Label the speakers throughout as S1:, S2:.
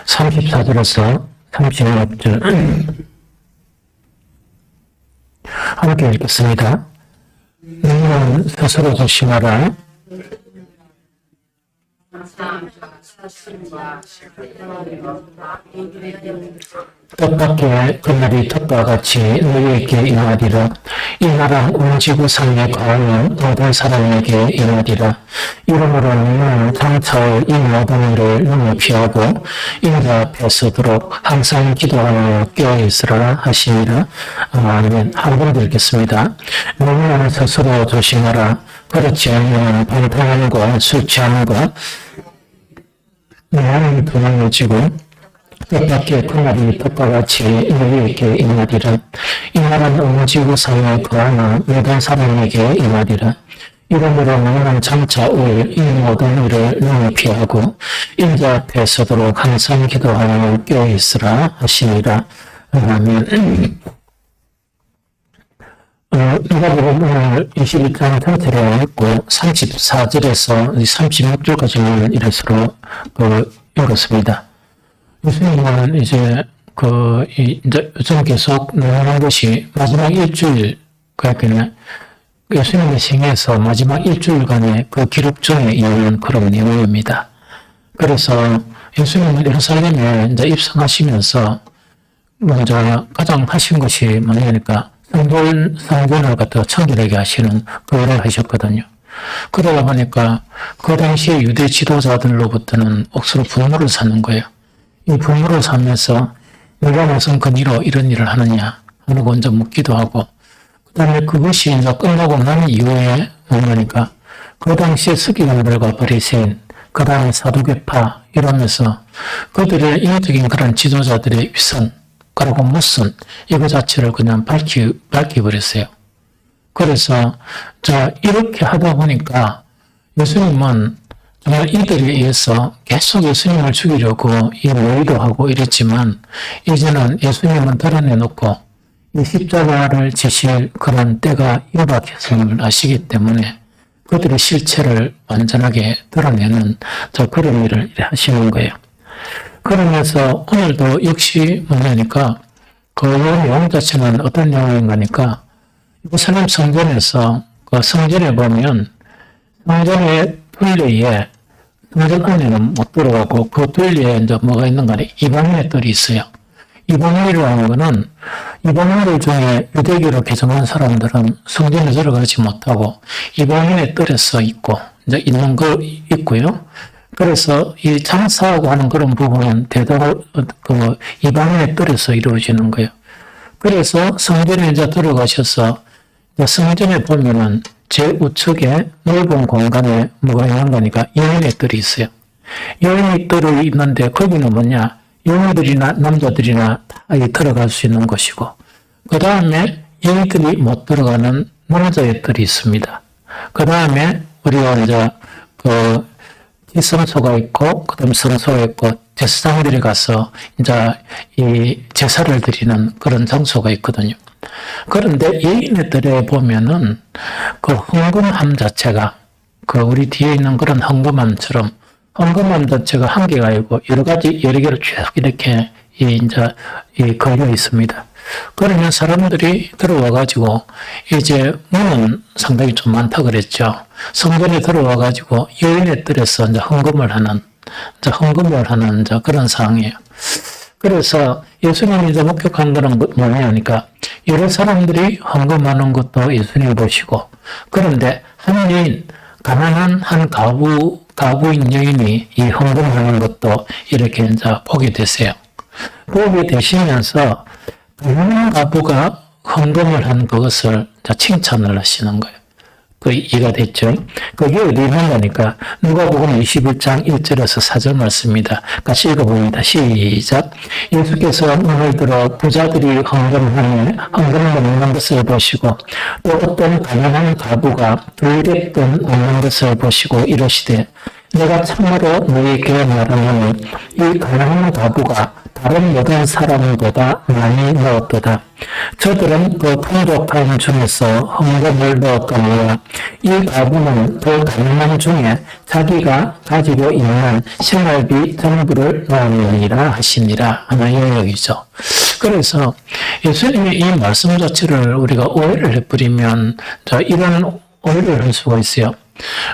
S1: 34절에서 36절 함께 읽겠습니다. 너는 스스로 조심하라. 뜻밖의 그날이 턱과 같이 너희에게 임하리라. 이 날은 온 지구 상에 거하는 모든 사람에게 임하리라. 이러므로 너희는 장차의 이 모든 일을 능히 피하고 인자 앞에 서도록 항상 기도하며 깨어있으라 하시니라. 아멘. 한 번 더 읽겠습니다. 너희는 스스로 조심하라. 그렇지 않으면 방탕함과 술 취함과 마음이 도망해지고 뜻밖의 그날이 턱과 같이 너희에게 임하리라. 이 날은 온 지구상에 거하는 모든 사람에게 임하리라. 이러므로 너희는 장차 올 이 모든 일을 능히 피하고 인자 앞에 서도록 항상 기도하며 깨어있으라 하시니라. 아멘. 누가복음 오늘 21장 전체를 읽고 34절에서 36절까지는 이래서로 읽었습니다. 예수님은 이제 요즘 계속 나오는 것이 마지막 일주일, 그러니까 예수님의 생애에서 마지막 일주일간의 그 기록 중에 있는 그런 내용입니다. 그래서 예수님은 예루살렘에 이제 입성하시면서 먼저 가장 하신 것이 뭐냐니까 성전을 갖다 청결하게 하시는 그거를 하셨거든요. 그러다 보니까 그 당시에 유대 지도자들로부터는 억수로 분노를 사는 거예요. 이 분노를 사면서 내가 무슨 권위로 이런 일을 하느냐 하는 거 먼저 묻기도 하고, 그 다음에 그것이 이제 끝나고 난 이후에 뭐냐니까 그 당시에 서기관들과 바리새인, 그 다음에 사두개파 이러면서 그들의 인적인 그런 지도자들의 위선 그리고 무슨 이거 자체를 그냥 밝혀버렸어요. 그래서 이렇게 하다 보니까 예수님은 정말 이들에 의해서 계속 예수님을 죽이려고 이 모의도 하고 이랬지만 이제는 예수님은 드러내놓고 이 십자가를 지실 그런 때가 임박했음을 아시기 때문에 그들의 실체를 완전하게 드러내는 그런 일을 하시는 거예요. 그러면서 오늘도 역시 뭐냐니까 그 내용 자체는 어떤 내용인가니까 예루살렘 성전에서 그 성전에 보면 성전의 둘레에 성전 안에는 못 들어가고 그 둘레에 이제 뭐가 있는가 하면 이방인의 뜰이 있어요. 이방인이라는 거는 이방인들 중에 유대교로 개종한 사람들은 성전에 들어가지 못하고 이방인의 뜰에서 있고 이제 있는 거 있고요. 그래서 이 장사하고 하는 그런 부분은 대다수 이방인의 뜰에서 이루어지는 거예요. 그래서 성전에 이제 들어가셔서 성전에 보면은 제우측에 넓은 공간에 뭐가 있는 거니까 여인의 뜰이 있어요. 여인의 뜰이 있는데 거기는 뭐냐? 여인들이나 남자들이나 다 들어갈 수 있는 것이고, 그 다음에 여인들이 못 들어가는 남자의 뜰이 있습니다. 그 다음에 우리가 이제 성소가 있고, 그 다음에 성소가 있고, 제사장들이 가서 이제 이 제사를 드리는 그런 장소가 있거든요. 그런데 여인의 뜰에 보면은 그 헌금함 자체가 우리 뒤에 있는 그런 헌금함처럼 헌금함 자체가 한 개가 아니고 여러 개로 쭉 이렇게 걸려 있습니다. 그러면 사람들이 들어와가지고 이제 문은 상당히 좀 많다 그랬죠. 성전에 들어와가지고 여인의 뜰에서 이제 헌금을 하는 그런 상황이에요. 그래서 예수님이 이제 목격한 거는 뭐냐니까 여러 사람들이 헌금하는 것도 예수님 보시고, 그런데 한 여인, 가난한 한 가부인 여인이 이 헌금하는 것도 이렇게 이제 보게 되세요. 보게 되시면서 가난한 가부가 헌금을 한 그것을 칭찬을 하시는 거예요. 이해가 됐죠? 그게 어디 있는 거니까 누가복음 21장 1절에서 4절 말씀입니다. 같이 읽어봅니다. 시작. 예수께서 눈을 들어 부자들이 헌금을 먹는 것을 보시고 또 어떤 가난한 가부가 돌대돈 먹는 것을 보시고 이러시되 내가 참으로 너희에게 말하노니 이 가난한 가부가 다른 모든 사람보다 많이 넣었도다. 저들은 그 풍족한 중에서 헌금을 넣었거니와 이 과부는 그 가난한 중에 자기가 가지고 있는 생활비 전부를 넣었느니라 하시니라 하는 영역이죠. 그래서 예수님의 이 말씀 자체를 우리가 오해를 해버리면 이런 오해를 할 수가 있어요.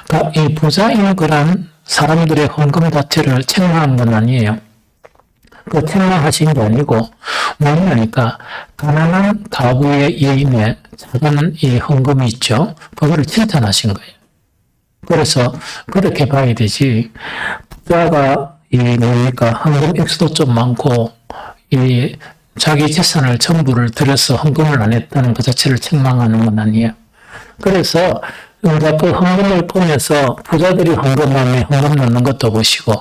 S1: 그러니까 이 부자인 그런 사람들의 헌금 자체를 책망한 건 아니에요. 그 책망하신 게 아니고 뭐냐니까 가난한 가부의 여인의 작은 이 헌금이 있죠. 그거를 칭찬하신 거예요. 그래서 그렇게 봐야 되지. 부자가 이 뭡니까 헌금 액수도 좀 많고 이 자기 재산을 전부를 들여서 헌금을 안 했다는 그 자체를 책망하는 건 아니에요. 그래서 우리가 그 헌금을 보면서 부자들이 헌금함에 헌금 넣는 것도 보시고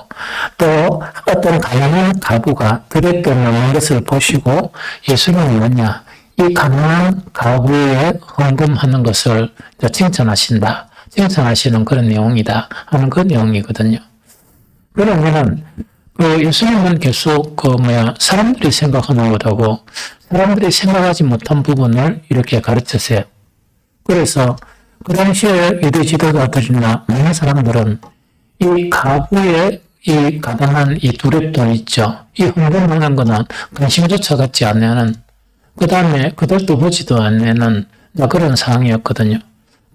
S1: 또 어떤 가난한 가부가 드렸던 넣는 것을 보시고 예수님은 뭐냐 이 가난한 가부의 헌금하는 것을 칭찬하신다. 칭찬하시는 그런 내용이다 하는 그 내용이거든요. 그러면은 그 예수님은 계속 사람들이 생각하는 것하고 사람들이 생각하지 못한 부분을 이렇게 가르쳤어요. 그래서 그 당시에 유대 지도자들이나 많은 사람들은 이 가부의 이 가난한 이 두렵돈 있죠. 이 헌금하는 거는 관심조차 갖지 않는 그 다음에 그들도 보지도 않는 그런 상황이었거든요.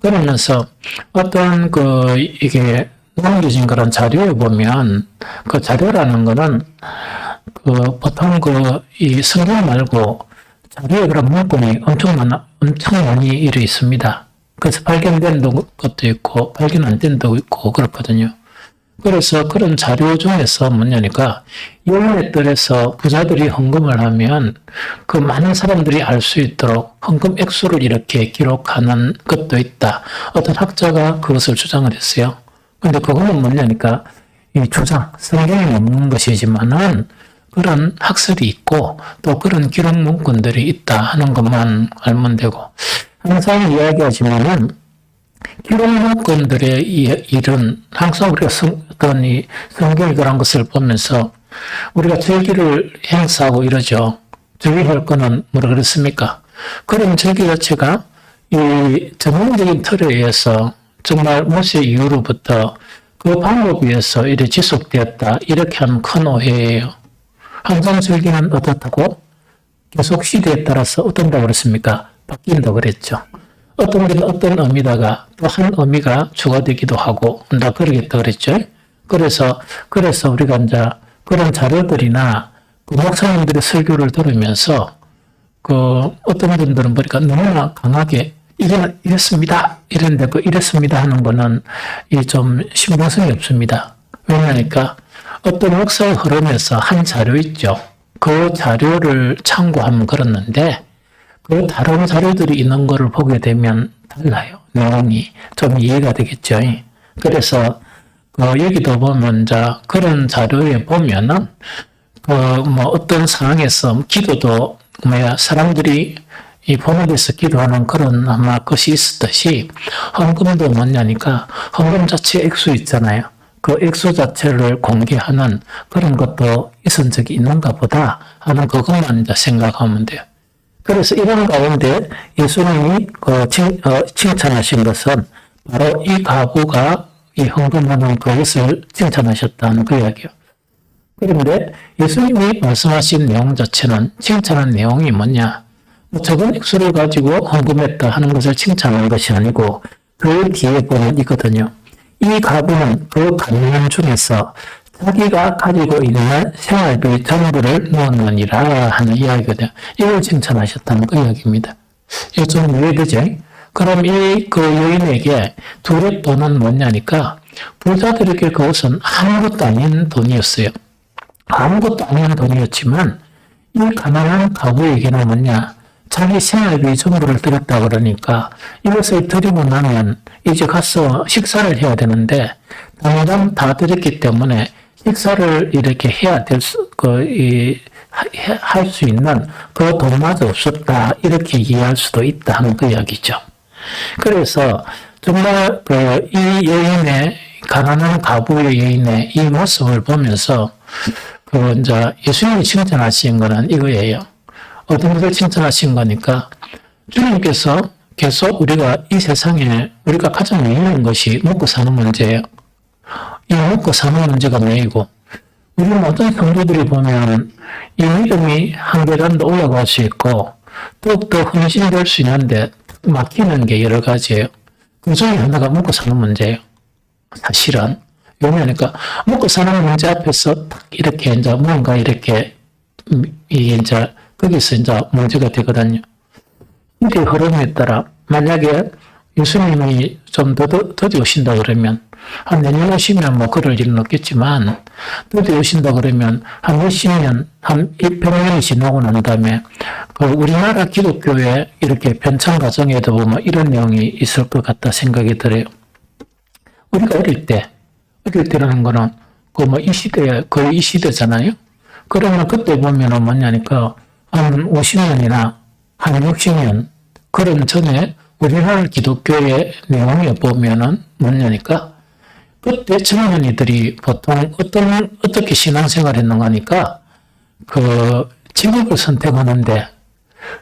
S1: 그러면서 어떤 이게 남겨진 그런 자료에 보면 그 자료라는 거는 보통 이 성경 말고 자료에 그런 문건이 엄청 많이 이래 있습니다. 그래서 발견된 것도 있고 발견 안 된 것도 있고 그렇거든요. 그래서 그런 자료 중에서 뭐냐니까 여인의 뜰에서 부자들이 헌금을 하면 그 많은 사람들이 알 수 있도록 헌금 액수를 이렇게 기록하는 것도 있다. 어떤 학자가 그것을 주장을 했어요. 근데 그거는 뭐냐니까 이 주장, 성경에 없는 것이지만은 그런 학설이 있고 또 그런 기록 문건들이 있다 하는 것만 알면 되고 항상 이야기하지만은 기록 문건들의 일은 항상 우리가 어떤 이 성경이 그런 것을 보면서 우리가 절기를 행사하고 이러죠. 절기할 거는 뭐라 그랬습니까? 그런 절기 자체가 이 전문적인 틀에 의해서 정말 모세 이후로부터 그 방법에 의해서 이렇게 지속되었다. 이렇게 하면 큰 오해예요. 항상 절기는 어떻다고? 계속 시대에 따라서 어떤다고 그랬습니까? 바뀐다고 그랬죠. 어떤 데는 어떤 의미다가 또 한 의미가 추가되기도 하고 그러겠다 그랬죠. 그래서 우리가 이제 그런 자료들이나 목사님들의 설교를 들으면서 어떤 분들은 보니까 너무나 강하게 이제는 이랬습니다. 이랬는데 이랬습니다 하는 거는 좀 신빙성이 없습니다. 왜냐니까 어떤 역사의 흐름에서 한 자료 있죠. 그 자료를 참고하면 그렇는데 그 다른 자료들이 있는 거를 보게 되면 달라요. 내용이 좀 이해가 되겠죠. 그래서 여기도 보면 그런 자료에 보면은 어떤 상황에서 기도도 사람들이 이 본업에서 기도하는 그런 아마 것이 있었듯이 헌금도 뭐냐니까 헌금 자체 액수 있잖아요. 그 액수 자체를 공개하는 그런 것도 있은 적이 있는가 보다 하는 그것만 이제 생각하면 돼요. 그래서 이런 가운데 예수님이 칭찬하신 것은 바로 이 가부가 이 헌금하는 그것을 칭찬하셨다는 그 이야기예요. 그런데 예수님이 말씀하신 내용 자체는 칭찬한 내용이 뭐냐? 적은 액수를 가지고 헌금했다 하는 것을 칭찬하는 것이 아니고 그 뒤에 보면 있거든요. 이 가부는 그 가난한 중에서 자기가 가지고 있는 생활비 전부를 넣었느니라 하는 이야기거든요. 이걸 칭찬하셨다는 그 이야기입니다. 이거 좀 이해되죠? 그럼 그 여인에게 둘의 돈은 뭐냐니까 부자들에게 그것은 아무것도 아닌 돈이었어요. 아무것도 아닌 돈이었지만 이 가난한 가부에게는 뭐냐? 자기 생활비 전부를 드렸다 그러니까 이것을 드리고 나면 이제 가서 식사를 해야 되는데 당장 다 드렸기 때문에 식사를 이렇게 해야 할 수 있는 그 돈마저 없었다. 이렇게 이해할 수도 있다 하는 그 이야기죠. 그래서 정말 이 여인의 가난한 가부의 여인의 이 모습을 보면서 이제 예수님이 칭찬하신 거는 이거예요. 어떤 것을 칭찬하신 거니까 주님께서 계속 우리가 이 세상에 우리가 가장 중요한 것이 먹고 사는 문제예요. 이 먹고 사는 문제가 메이고 우리 모든 성도들이 보면 이 믿음이 한 계단 더 올라갈 수 있고 더욱더 헌신될 수 있는데 막히는 게 여러 가지예요. 그 중에 하나가 먹고 사는 문제예요. 사실은. 왜냐하니까 먹고 사는 문제 앞에서 딱 이렇게 이제 뭔가 이렇게 이제 거기서 이제 문제가 되거든요. 이게 흐름에 따라 만약에 예수님이 좀 더디 오신다 그러면 한 내년 오시면 뭐 그럴 일은 없겠지만 더디 오신다 그러면 한 몇십 년, 한 100년이 지나고 난 다음에 그 우리나라 기독교의 이렇게 변천 과정에도 보면 이런 내용이 있을 것 같다 생각이 들어요. 우리가 어릴 때라는 거는 그 뭐 이 시대, 거의 이 시대잖아요. 그러면 그때 보면은 뭐냐니까 한 50년이나 한 60년 그런 전에 우리나라 기독교의 내용에 보면은 뭐냐니까 그때 청년이들이 보통 어떻게 신앙생활 했는가 하니까 그 직업을 선택하는데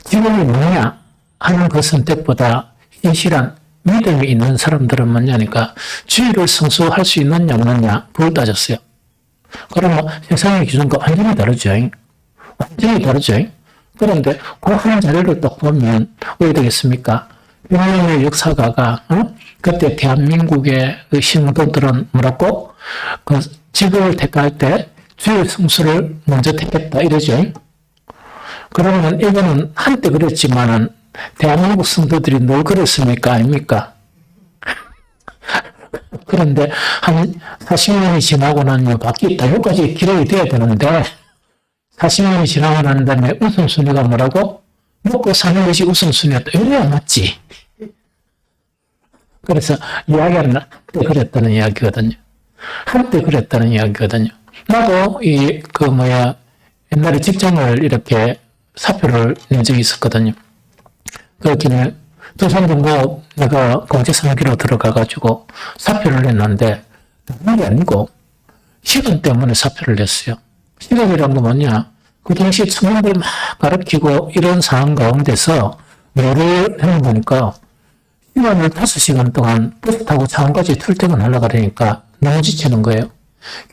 S1: 직업이 뭐냐 하는 그 선택보다 신실한 믿음이 있는 사람들은 뭐냐니까 주의를 성수할 수 있느냐 없느냐 그걸 따졌어요. 그러면 세상의 기준과 완전히 다르죠. 완전히 다르죠. 그런데 그 한 자리를 딱 보면 왜 되겠습니까? 유명한 역사가가 그때 대한민국의 그 신도들은 뭐라고? 그 직업을 택할 때 주의 성수를 먼저 택했다 이러죠. 그러면 이거는 한때 그랬지만은 대한민국 성도들이 늘 그랬습니까? 아닙니까? 그런데 한 40년이 지나고 나면 바뀌었다. 여기까지 기록이 돼야 되는데 40년이 지나고 난 다음에 우선순위가 뭐라고? 먹고 사는 것이 우선순위였다. 이래야 맞지. 그래서 이야기는 한때 그랬다는 이야기거든요. 한때 그랬다는 이야기거든요. 나도 옛날에 직장을 이렇게 사표를 낸 적이 있었거든요. 그렇기는 두산중고 내가 공직선기로 들어가가지고 사표를 냈는데 다른 게 아니고 시간 때문에 사표를 냈어요. 시간이란 거 뭐냐? 그 당시 청년들 막 가르치고 이런 상황 가운데서 뭐를 하는 거니까 시간을 5시간 동안 버스 타고 차원까지 출퇴근하려고 그러니까 너무 지치는 거예요.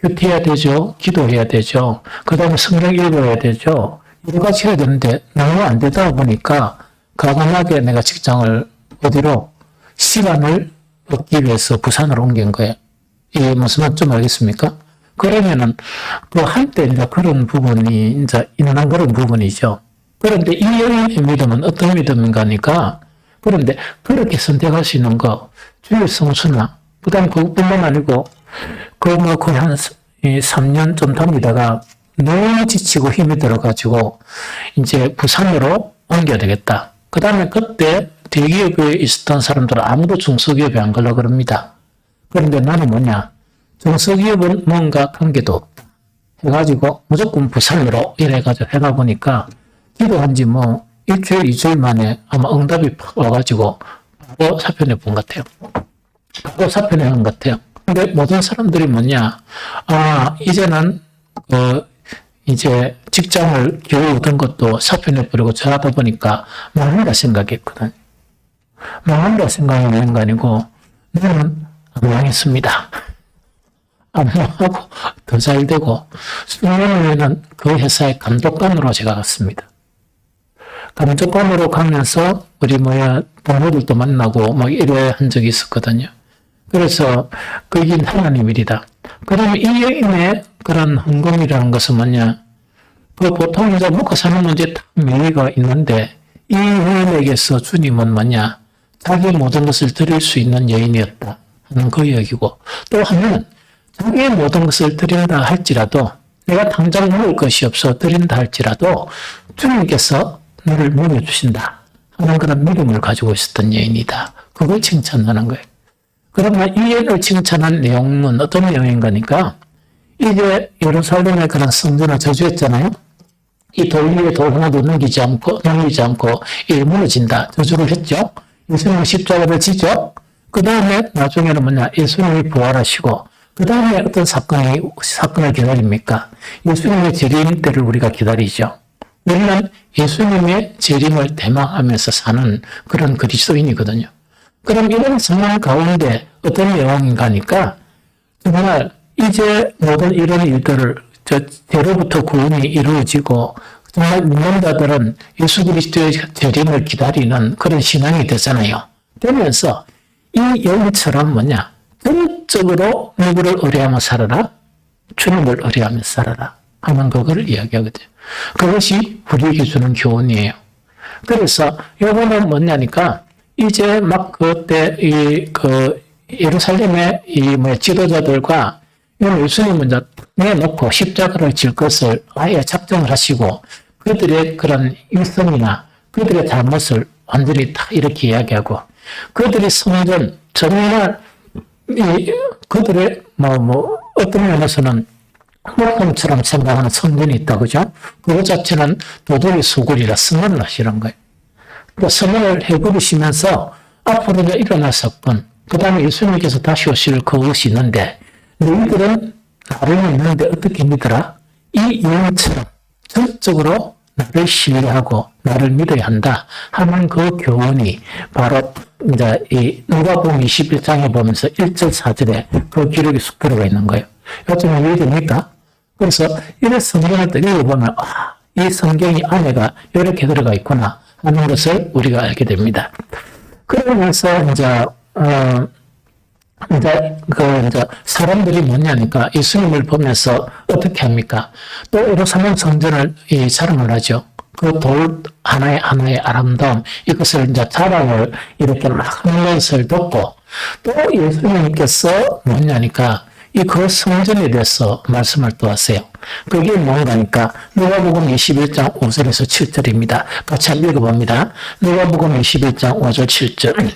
S1: 큐티해야 되죠. 기도해야 되죠. 그 다음에 성경 읽어야 되죠. 여러 가지 해야 되는데 너무 안 되다 보니까 과감하게 내가 직장을 어디로 시간을 얻기 위해서 부산으로 옮긴 거예요. 이게 무슨 말인지 좀 알겠습니까? 그러면은 그 한때 이제 그런 부분이 이제 있는 그런 부분이죠. 그런데 이 여인의 믿음은 어떤 믿음인가니까 그런데 그렇게 선택할 수 있는 거 주의 성수나 그다음 그것뿐만 아니고 거의 한 3년 좀 다니다가 너무 지치고 힘이 들어가지고 이제 부산으로 옮겨야 되겠다. 그 다음에 그때 대기업에 있었던 사람들은 아무도 중소기업에 안 가려고 그럽니다. 그런데 나는 뭐냐? 중소기업은 뭔가 관계도 없다. 해가지고 무조건 부산으로 이래가지고 해가 보니까 기도한 지 뭐 일주일, 2주일 만에 아마 응답이 팍 와가지고 바로 사표 내본 것 같아요. 바로 사표 내는 것 같아요. 근데 모든 사람들이 뭐냐? 이제는 이제 직장을 겨우 얻은 것도 사표 내버리고 저하다 보니까 망한다 생각했거든. 망한다 생각하는 거 아니고 나는 안 망했습니다. 안 망하고 더 잘 되고 수년 후에는 그 회사의 감독관으로 제가 갔습니다. 감독관으로 가면서 우리 동료들도 만나고 막 이래 한 적이 있었거든요. 그래서 그게 하나님 일이다. 그러면 이 여인의 그런 헌금이라는 것은 뭐냐? 그 보통 이제 먹고 사는 문제에 딱 명의가 있는데 이 여인에게서 주님은 뭐냐? 자기의 모든 것을 드릴 수 있는 여인이었다 하는 그 얘기고 또 하면 자기의 모든 것을 드린다 할지라도 내가 당장 먹을 것이 없어 드린다 할지라도 주님께서 너를 먹여주신다 하는 그런 믿음을 가지고 있었던 여인이다. 그걸 칭찬하는 거예요. 그러면 이 여인을 칭찬한 내용은 어떤 내용인가니까 이제 예루살렘의 그런 성전을 저주했잖아요. 이 돌 위에 돌 하나도 넘기지 않고 이 무너진다. 저주를 했죠. 예수님은 십자가를 지죠. 그 다음에 나중에는 뭐냐? 예수님이 부활하시고 그 다음에 어떤 사건을 기다립니까? 예수님의 재림 때를 우리가 기다리죠. 우리는 예수님의 재림을 대망하면서 사는 그런 그리스도인이거든요. 그럼 이런 상황 가운데 어떤 여왕인가 하니까 정말 이제 모든 이런 일들을 죄로부터 구원이 이루어지고 정말 믿는자들은 예수 그리스도의 재림을 기다리는 그런 신앙이 되잖아요. 되면서 이 여인처럼 뭐냐? 전적으로 누구를 의뢰하며 살아라? 주님을 의뢰하며 살아라 하는 그거를 이야기하거든요. 그것이 우리에게 주는 교훈이에요. 그래서 요거는 뭐냐니까 이제 막 그때 예루살렘의 지도자들과 예수님을 이제 내놓고 십자가를 질 것을 아예 작정을 하시고 그들의 그런 일성이나 그들의 잘못을 완전히 다 이렇게 이야기하고 그들의 성전 정말 그들의 어떤 면에서는 목숨처럼 생각하는 성전이 있다 그죠? 그것 자체는 도덕의 수굴이라 선언을 하시는 거예요. 그 선언을 해버리시면서 앞으로 일어날 사건, 그 다음에 예수님께서 다시 오실 그것이 있는데 너희들은 나를 믿는데 어떻게 믿어라? 이 여인처럼 전적으로 나를 신뢰하고 나를 믿어야 한다 하는 그 교훈이 바로 이제 이 누가복음 21장에 보면서 1절 4절에 그 기록이 쑥 들어가 있는 거예요. 요즘 이해됩니까? 그래서 이런 성경을 읽어보면 이 성경이 안에가 이렇게 들어가 있구나 하는 것을 우리가 알게 됩니다. 그러면서 이제 사람들이 뭐냐니까 예수님을 보면서 어떻게 합니까? 또 예루살렘 성전을 자랑을 하죠. 그 돌 하나의 아름다움, 이것을 이제 자랑을 이렇게 막 하는 것을 듣고 또 예수님께서 뭐냐니까 그 성전에 대해서 말씀을 또 하세요. 그게 뭔가니까 누가복음 21장 5절에서 7절입니다. 같이 한번 읽어봅니다. 누가복음 21장 5절 7절.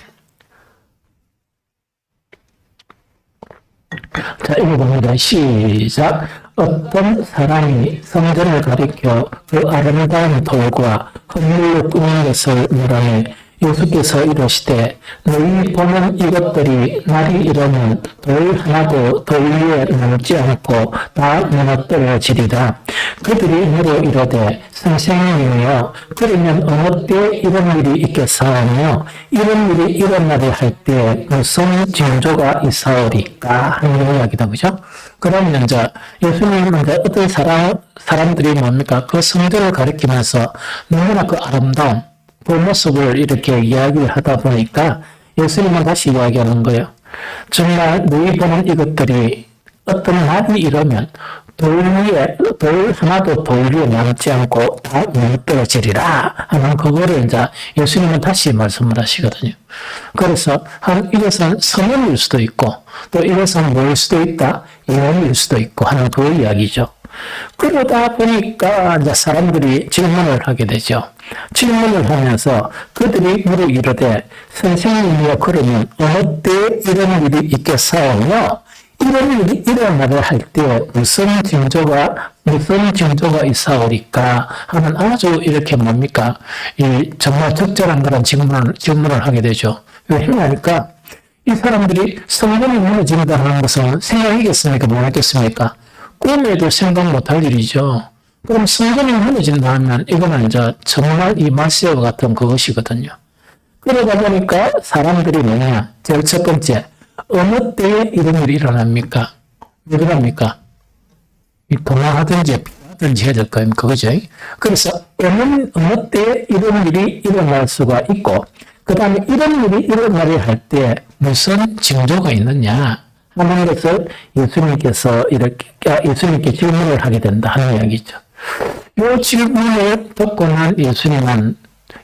S1: 자, 읽어봅니다. 시작. 어떤 사람이 성전을 가리켜 그 아름다운 돌과 헌물로 꾸민 것을 말하며 예수께서 이르시되 너희 보는 이것들이 날이 이르면 돌 하나도 돌 위에 남지 않고 다 무너뜨려지리라. 그들이 물어 이르되 선생님이여 그러면 어느 때 이런 일이 있겠사오며 이런 일이 일어나려 할 때 무슨 징조가 있사오리까 하는 이야기다 그죠? 그러면 이제 예수님은 이제 어떤 사람들이 뭡니까? 그 성전을 가리키면서 너무나 그 아름다움 그 모습을 이렇게 이야기를 하다 보니까 예수님은 다시 이야기하는 거예요. 정말 너희 보는 이것들이 어떤 날이 이러면 돌 하나도 돌 위에 남지 않고 다 무너뜨려지리라 하는 그거를 이제 예수님은 다시 말씀을 하시거든요. 그래서 이것은 선언일 수도 있고 또 이것은 뭐일 수도 있다, 예언일 수도 있고 하는 그 이야기죠. 그러다 보니까 이제 사람들이 질문을 하게 되죠. 질문을 하면서 그들이 물어 이르되 선생님이여 그러면 어느 때 이런 일이 있겠사오며 이런 일이 일어나려 할 때 무슨 징조가 있사오리까 하는 아주 이렇게 뭡니까? 정말 적절한 그런 질문을 하게 되죠. 왜 하니까 이 사람들이 성전이 무너진다는 것은 생각이겠습니까? 뭐겠습니까? 꿈에도 생각 못할 일이죠. 그럼 성전이 무너진다 하면 이거는 이제 정말 이 말세와 같은 그것이거든요. 그러다 보니까 사람들이 뭐냐? 제일 첫 번째, 어느 때에 이런 일이 일어납니까? 왜 그럽니까? 도망하든지 피하든지 해야 될 거예요. 그거죠. 그래서 어느 때에 이런 일이 일어날 수가 있고 그 다음에 이런 일이 일어나려 할 때 무슨 징조가 있느냐 하는 것을 예수님께 질문을 하게 된다 하는 이야기죠. 이 질문을 듣고 난 예수님은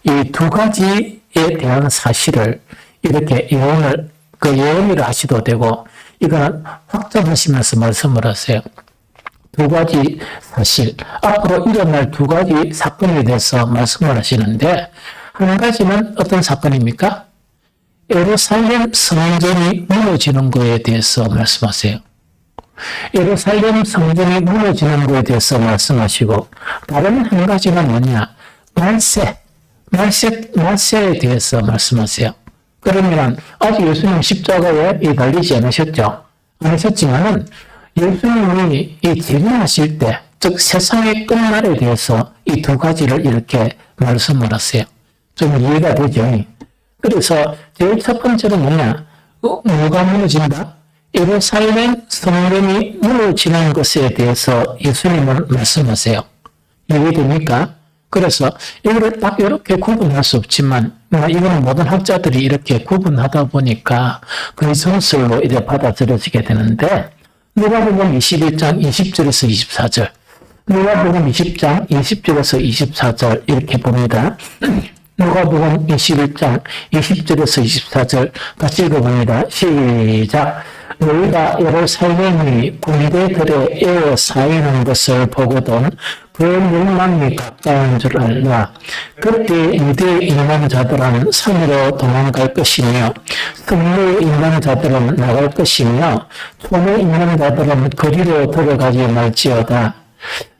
S1: 이 두 가지에 대한 사실을 이렇게 예언을 하시도 되고 이거는 확정하시면서 말씀을 하세요. 두 가지 사실, 앞으로 일어날 두 가지 사건에 대해서 말씀을 하시는데 한 가지는 어떤 사건입니까? 예루살렘 성전이 무너지는 것에 대해서 말씀하세요. 예루살렘 성전이 무너지는 것에 대해서 말씀하시고 다른 한 가지가 뭐냐? 말세에 대해서 말씀하세요. 그러면 아직 예수님 십자가에 달리지 않으셨죠? 하셨지만은 예수님이 이 재림하실 때, 즉 세상의 끝날에 대해서 이 두 가지를 이렇게 말씀을 하세요. 좀 이해가 되죠? 그래서 제일 첫 번째는 뭐냐? 뭐가 무너진다? 예루살렘 성전이 무너지는 것에 대해서 예수님은 말씀하세요. 이해됩니까? 그래서 이거를 딱 이렇게 구분할 수 없지만 이거는 모든 학자들이 이렇게 구분하다 보니까 그 정설로 이제 받아들여지게 되는데 누가복음 21장 20절에서 24절 누가복음 20장 20절에서 24절 이렇게 봅니다. 누가복음 21장 20절에서 24절 같이 읽어봅니다. 시작. 너희가 예루살렘이 군대들의 에워 쌓이는 것을 보거든 그 멸망이 가까운 줄 알라. 그때 유대에 있는 자들은 산으로 도망갈 것이며 성내에 있는 자들은 나갈 것이며 촌에 있는 자들은 거리로 들어가지 말지어다.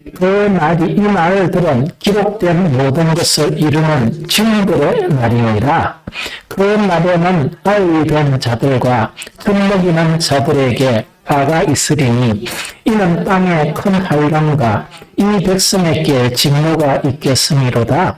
S1: 이 말들은 기록된 모든 것을 이루는 증거의 날이니라. 그 날에는 아이 된 자들과 젖먹이는 자들에게 화가 있으리니 이는 땅에 큰 환란과 이 백성에게 진노가 있겠음이로다.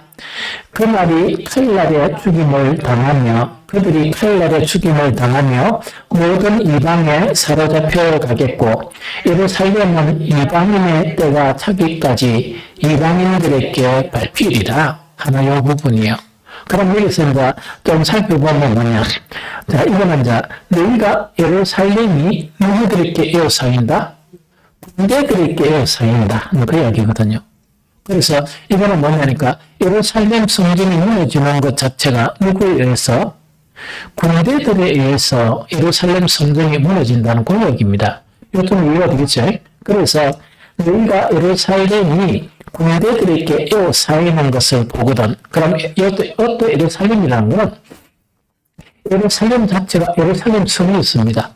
S1: 그날이 칼날에 죽임을 당하며 그들이 칼날에 죽임을 당하며 모든 이방에 사로잡혀 가겠고 예루살렘은 이방인의 때가 차기까지 이방인들에게 밟히리라 하나요 부분이요. 그럼 여기서 이제 좀 살펴보면 뭐냐. 자, 이거는 이제 너희가 예루살렘이 누구들에게 에워싸인다? 군대들에게 에워싸인다 하는 그 이야기거든요. 그래서 이거는 뭐냐니까 예루살렘 성전이 무너지는 것 자체가 누구에 의해서? 군대들에 의해서 예루살렘 성전이 무너진다는 그 얘기입니다. 이거 좀 이해가 되겠죠? 그래서 너희가 예루살렘이 군대들에게 에워싸이는 것을 보거든. 그럼 이것도 예루살렘이라는 건 예루살렘 자체가 예루살렘 성이 있습니다.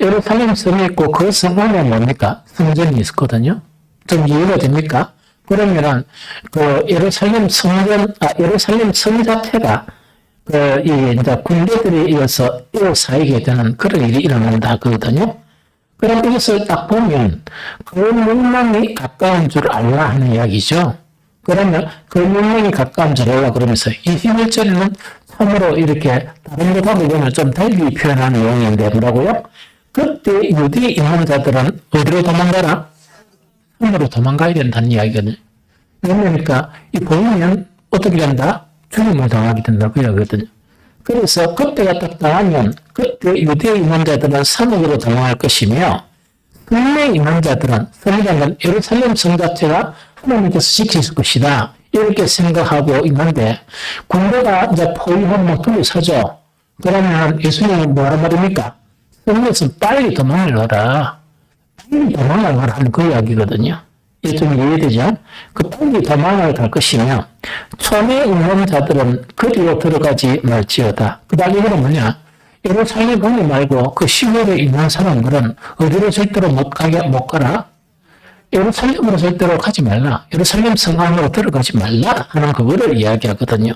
S1: 예루살렘 성이 있고 그 성 안에 뭡니까? 성전이 있거든요. 좀 이해가 됩니까? 그러면은 그 예루살렘 성 자체가 이제 군대들에 의해서 에워싸이게 되는 그런 일이 일어난다 그거든요. 그럼 이것을 딱 보면 그 멸망이 가까운 줄 알라 하는 이야기죠. 그러면 그 멸망이 가까운 줄 알라 그러면서 21절에는 참으로 이렇게 다른 것하고 이거는 좀 달리 표현하는 내용인데 뭐라고요? 그때 유대에 있는 자들은 어디로 도망가라? 산으로 도망가야 된다는 이야기거든요. 왜냐니까 이 보이면 어떻게 된다? 죽임을 당하게 된다 그 이야기거든요. 그래서 그때가 딱 당하면 그때 유대에 있는 자들은 산으로 도망할 것이며 성내에 있는 자들은 성이라는 건 예루살렘 성 자체가 하나님께서 지키실 것이다 이렇게 생각하고 있는데 군대가 이제 포위하면 둘러서죠. 그러면 예수님이 뭐라 말입니까? 성에서 빨리 도망을 가라 하는 그 이야기거든요. 이게 좀 이해되죠? 그 빨리 도망을 갈 것이며 촌에 있는 자들은 거리로 들어가지 말지어다. 그 다음 이거는 뭐냐? 예루살렘 거기 말고 그 시골에 있는 사람들은 어디로 절대로 못 가라? 예루살렘으로 절대로 가지 말라. 예루살렘 성 안으로 들어가지 말라 하는 그거를 이야기하거든요.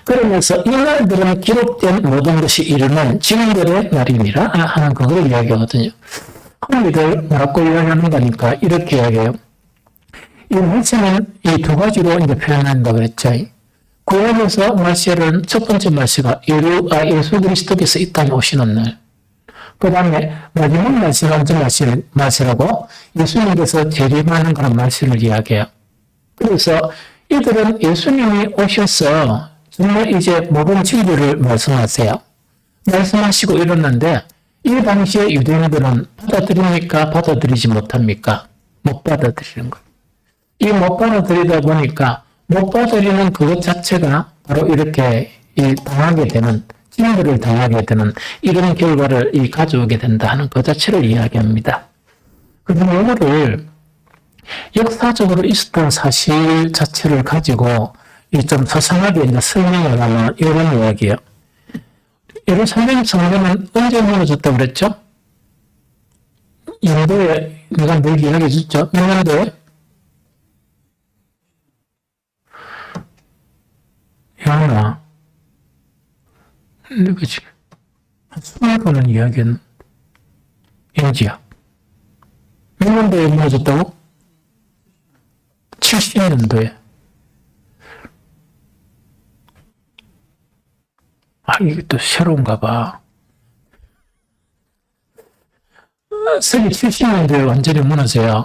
S1: 그러면서 이 날들은 기록된 모든 것이 이르는 징벌의 날이니라 하는 그거를 이야기하거든요. 우리들 뭐라고 이야기하는 거니까 이렇게 이야기해요. 이 말세는 이 두 가지로 이제 표현한다 그랬죠. 구약에서 말세는 첫 번째 말세가 예수 그리스도께서 이 땅에 오시는 날. 그 다음에 마지막 말세가 언제 말세라고? 예수님께서 재림하는 그런 말세를 이야기해요. 그래서 이들은 예수님이 오셔서 정말 이제 모든 진리를 말씀하세요. 말씀하시고 이러는데 이 당시에 유대인들은 받아들입니까? 받아들이지 못합니까? 못 받아들이는 거예요. 이 못 받아들이다 보니까 못 받아들이는 그것 자체가 바로 이렇게 당하게 되는 징벌을 당하게 되는 이런 결과를 가져오게 된다 하는 그 자체를 이야기합니다. 그럼 이거를 역사적으로 있었던 사실 자체를 가지고 좀 서성하게 이제 설명을 하면 이런 이야기예요. 예루살렘 성전은 언제 무너졌다고 그랬죠? 연도에 내가 늘 이야기해 줬죠. 몇 년도에? 야나 내가 지금 한 20번은 이야기했는데 인지야. 몇 년도에 무너졌다고? 70년도에. 아, 이게 또 새로운가 봐. 서기 70년도에 완전히 무너져요.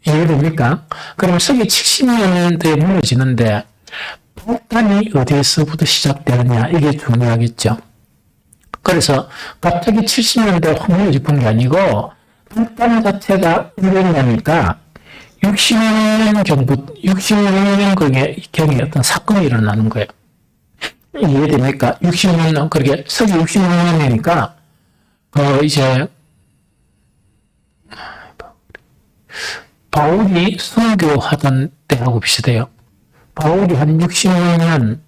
S1: 이해됩니까? 그럼 서기 70년대에 무너지는데 발단이 어디에서부터 시작되느냐 이게 중요하겠죠. 그래서 갑자기 70년대에 확 무너져 본 게 아니고 발단 자체가 언제냐니까 66년경에 어떤 사건이 일어나는 거예요. 이해됩니까? 66년, 그렇게 서기 66년이니까 이제 바울이 선교하던 때하고 비슷해요. 바울이 한 66년,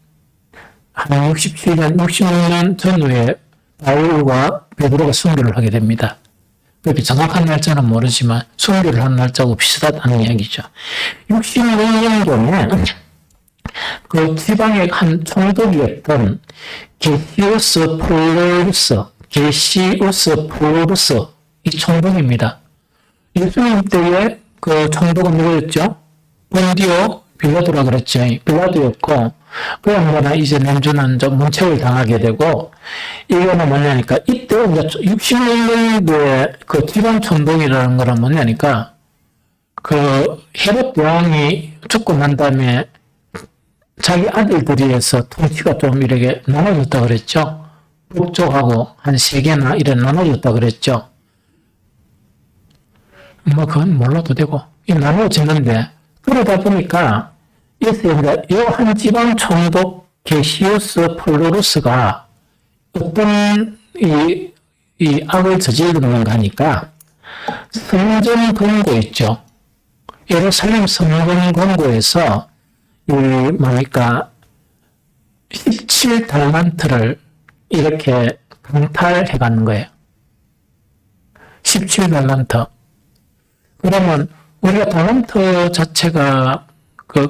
S1: 한 67년, 66년 전후에 바울과 베드로가 선교를 하게 됩니다. 그렇게 정확한 날짜는 모르지만 선교를 한 날짜하고 비슷하다는 이야기죠. 66년경에 그 지방의 한 총독이었던 게시우스 플로루스 이 총독입니다. 예수님 때에 그 총독은 누구였죠? 본디오 빌라도라 그랬죠. 빌라도였고 그 양반은 이제 냄주는 좀 문책을 당하게 되고 이거는 뭐냐니까 이때 이제 60년도에 그 지방 총독이라는 거는 뭐냐니까 그 헤롯 왕이 죽고 난 다음에 자기 아들들이 해서 통치가 좀 이렇게 나눠졌다 그랬죠. 북쪽하고 한 3개나 이래 나눠졌다 그랬죠. 뭐 그건 몰라도 되고 이 나눠지는데 그러다 보니까 이제 한 지방 총독 게시우스 플로루스가 어떤 이 악을 저지르는 건가 하니까 성전 권고 있죠. 예루살렘 성전 권고에서 뭐니까 17달란트를 이렇게 강탈해 가는 거예요. 17달란트. 그러면 우리가 달란트 자체가 금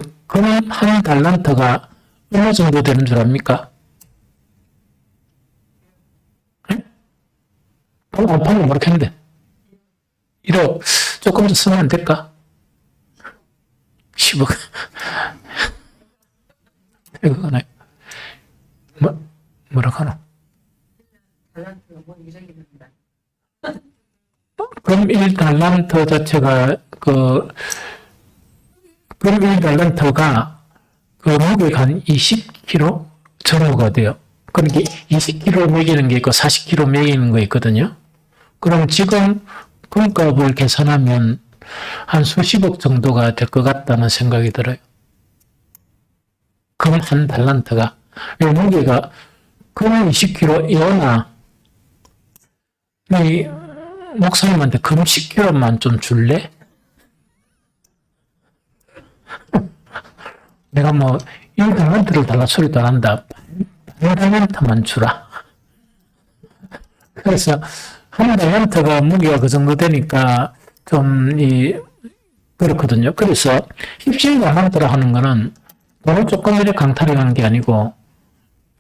S1: 한 달란트가 어느 정도 되는 줄 압니까? 방금 뭐렇게 했는데 1억 조금 더 쓰면 안 될까? 10억 이거 하나요? 뭐라고 하나? 그럼 1달란트 자체가 그럼 1달란트가 그 무게가 한 20kg 정도가 돼요. 그러니까 20kg 매기는 게 있고 40kg 매기는 거 있거든요. 그럼 지금 금값을 계산하면 한 수십억 정도가 될 것 같다는 생각이 들어요. 금 한 달란트가. 무게가 금 20kg 이거나 이 목사님한테 금 10kg만 좀 줄래? 내가 뭐 1달란트를 달라 소리도 안 한다. 1달란트만 주라. 그래서 한 달란트가 무게가 그 정도 되니까 좀 그렇거든요. 그래서 17달란트라 하는 거는 돈을 조금 이렇게 강탈해 가는 게 아니고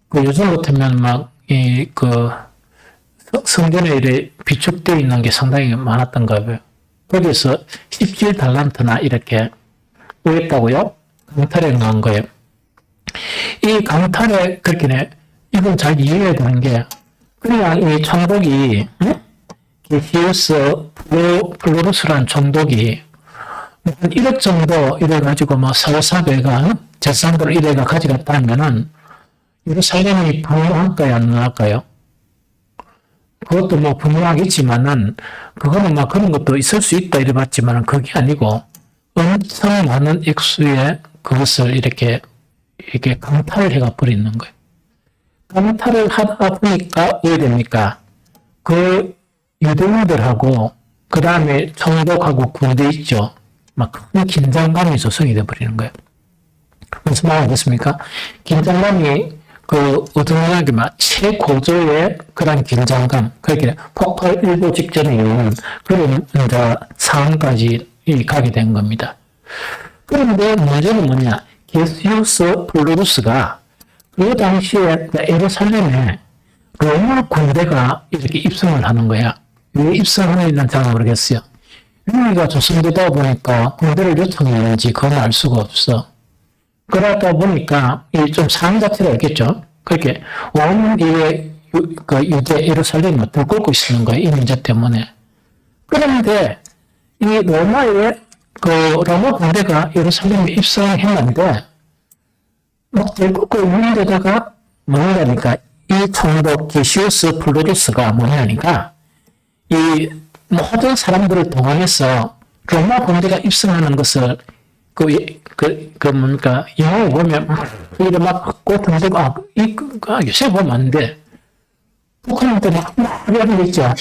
S1: 그 요즘 같으면 막 성전에 이래 비축되어 있는 게 상당히 많았던가 봐요. 거기서 17달란트나 이렇게 오했다고요? 강탈해 간 거예요. 이 강탈에 그렇게 이건 잘 이해해야 되는 게 그냥 이 총독이 게시우스 플로루스라는 총독이 한 1억 정도 이래가지고 뭐 사고사배가 재산들을 이래가 가져갔다 하면은 예루살렘이 분양할까요? 안 나갈까요? 그것도 뭐 분명하겠지만은 그거는 막 그런 것도 있을 수 있다 이래봤지만은 그게 아니고 엄청 많은 액수의 그것을 이렇게 강탈을 해가 버리는 거예요. 강탈을 하다 보니까 왜 됩니까? 그 유대인들하고 그 다음에 총독하고 군대 있죠. 막 큰 긴장감이 조성이 돼 버리는 거예요. 무슨 말 하겠습니까? 긴장감이 어중간하게 막 최고조의 그런 긴장감, 그렇게 폭발 일보 직전에 있는 그런 이제 상황까지 가게 된 겁니다. 그런데 문제는 뭐냐? 게시우스 플로루스가 그 당시에 예루살렘에 로마 군대가 이렇게 입성을 하는 거야. 왜 입성하는지는 잘 모르겠어요. 유미가 조선되다 보니까 군대를 요청했는지 그건 알 수가 없어. 그러다 보니까 좀 상황 자체가 있겠죠. 그렇게 온 유대 예루살렘을 들끓고 있는 거예요. 이 문제 때문에. 그런데 이 로마의 로마 군대가 예루살렘에 입성했는데 막 들끓고 있는데다가 뭐냐니까 이 총독 게시우스 플루리우스가 뭐냐니까 이 모든 사람들을 동원해서 로마 군대가 입성하는 것을 뭡니까 영화에 보면 이래 막 고통되고 요새 보면 안 돼. 북한한테 막 하는 거 있죠.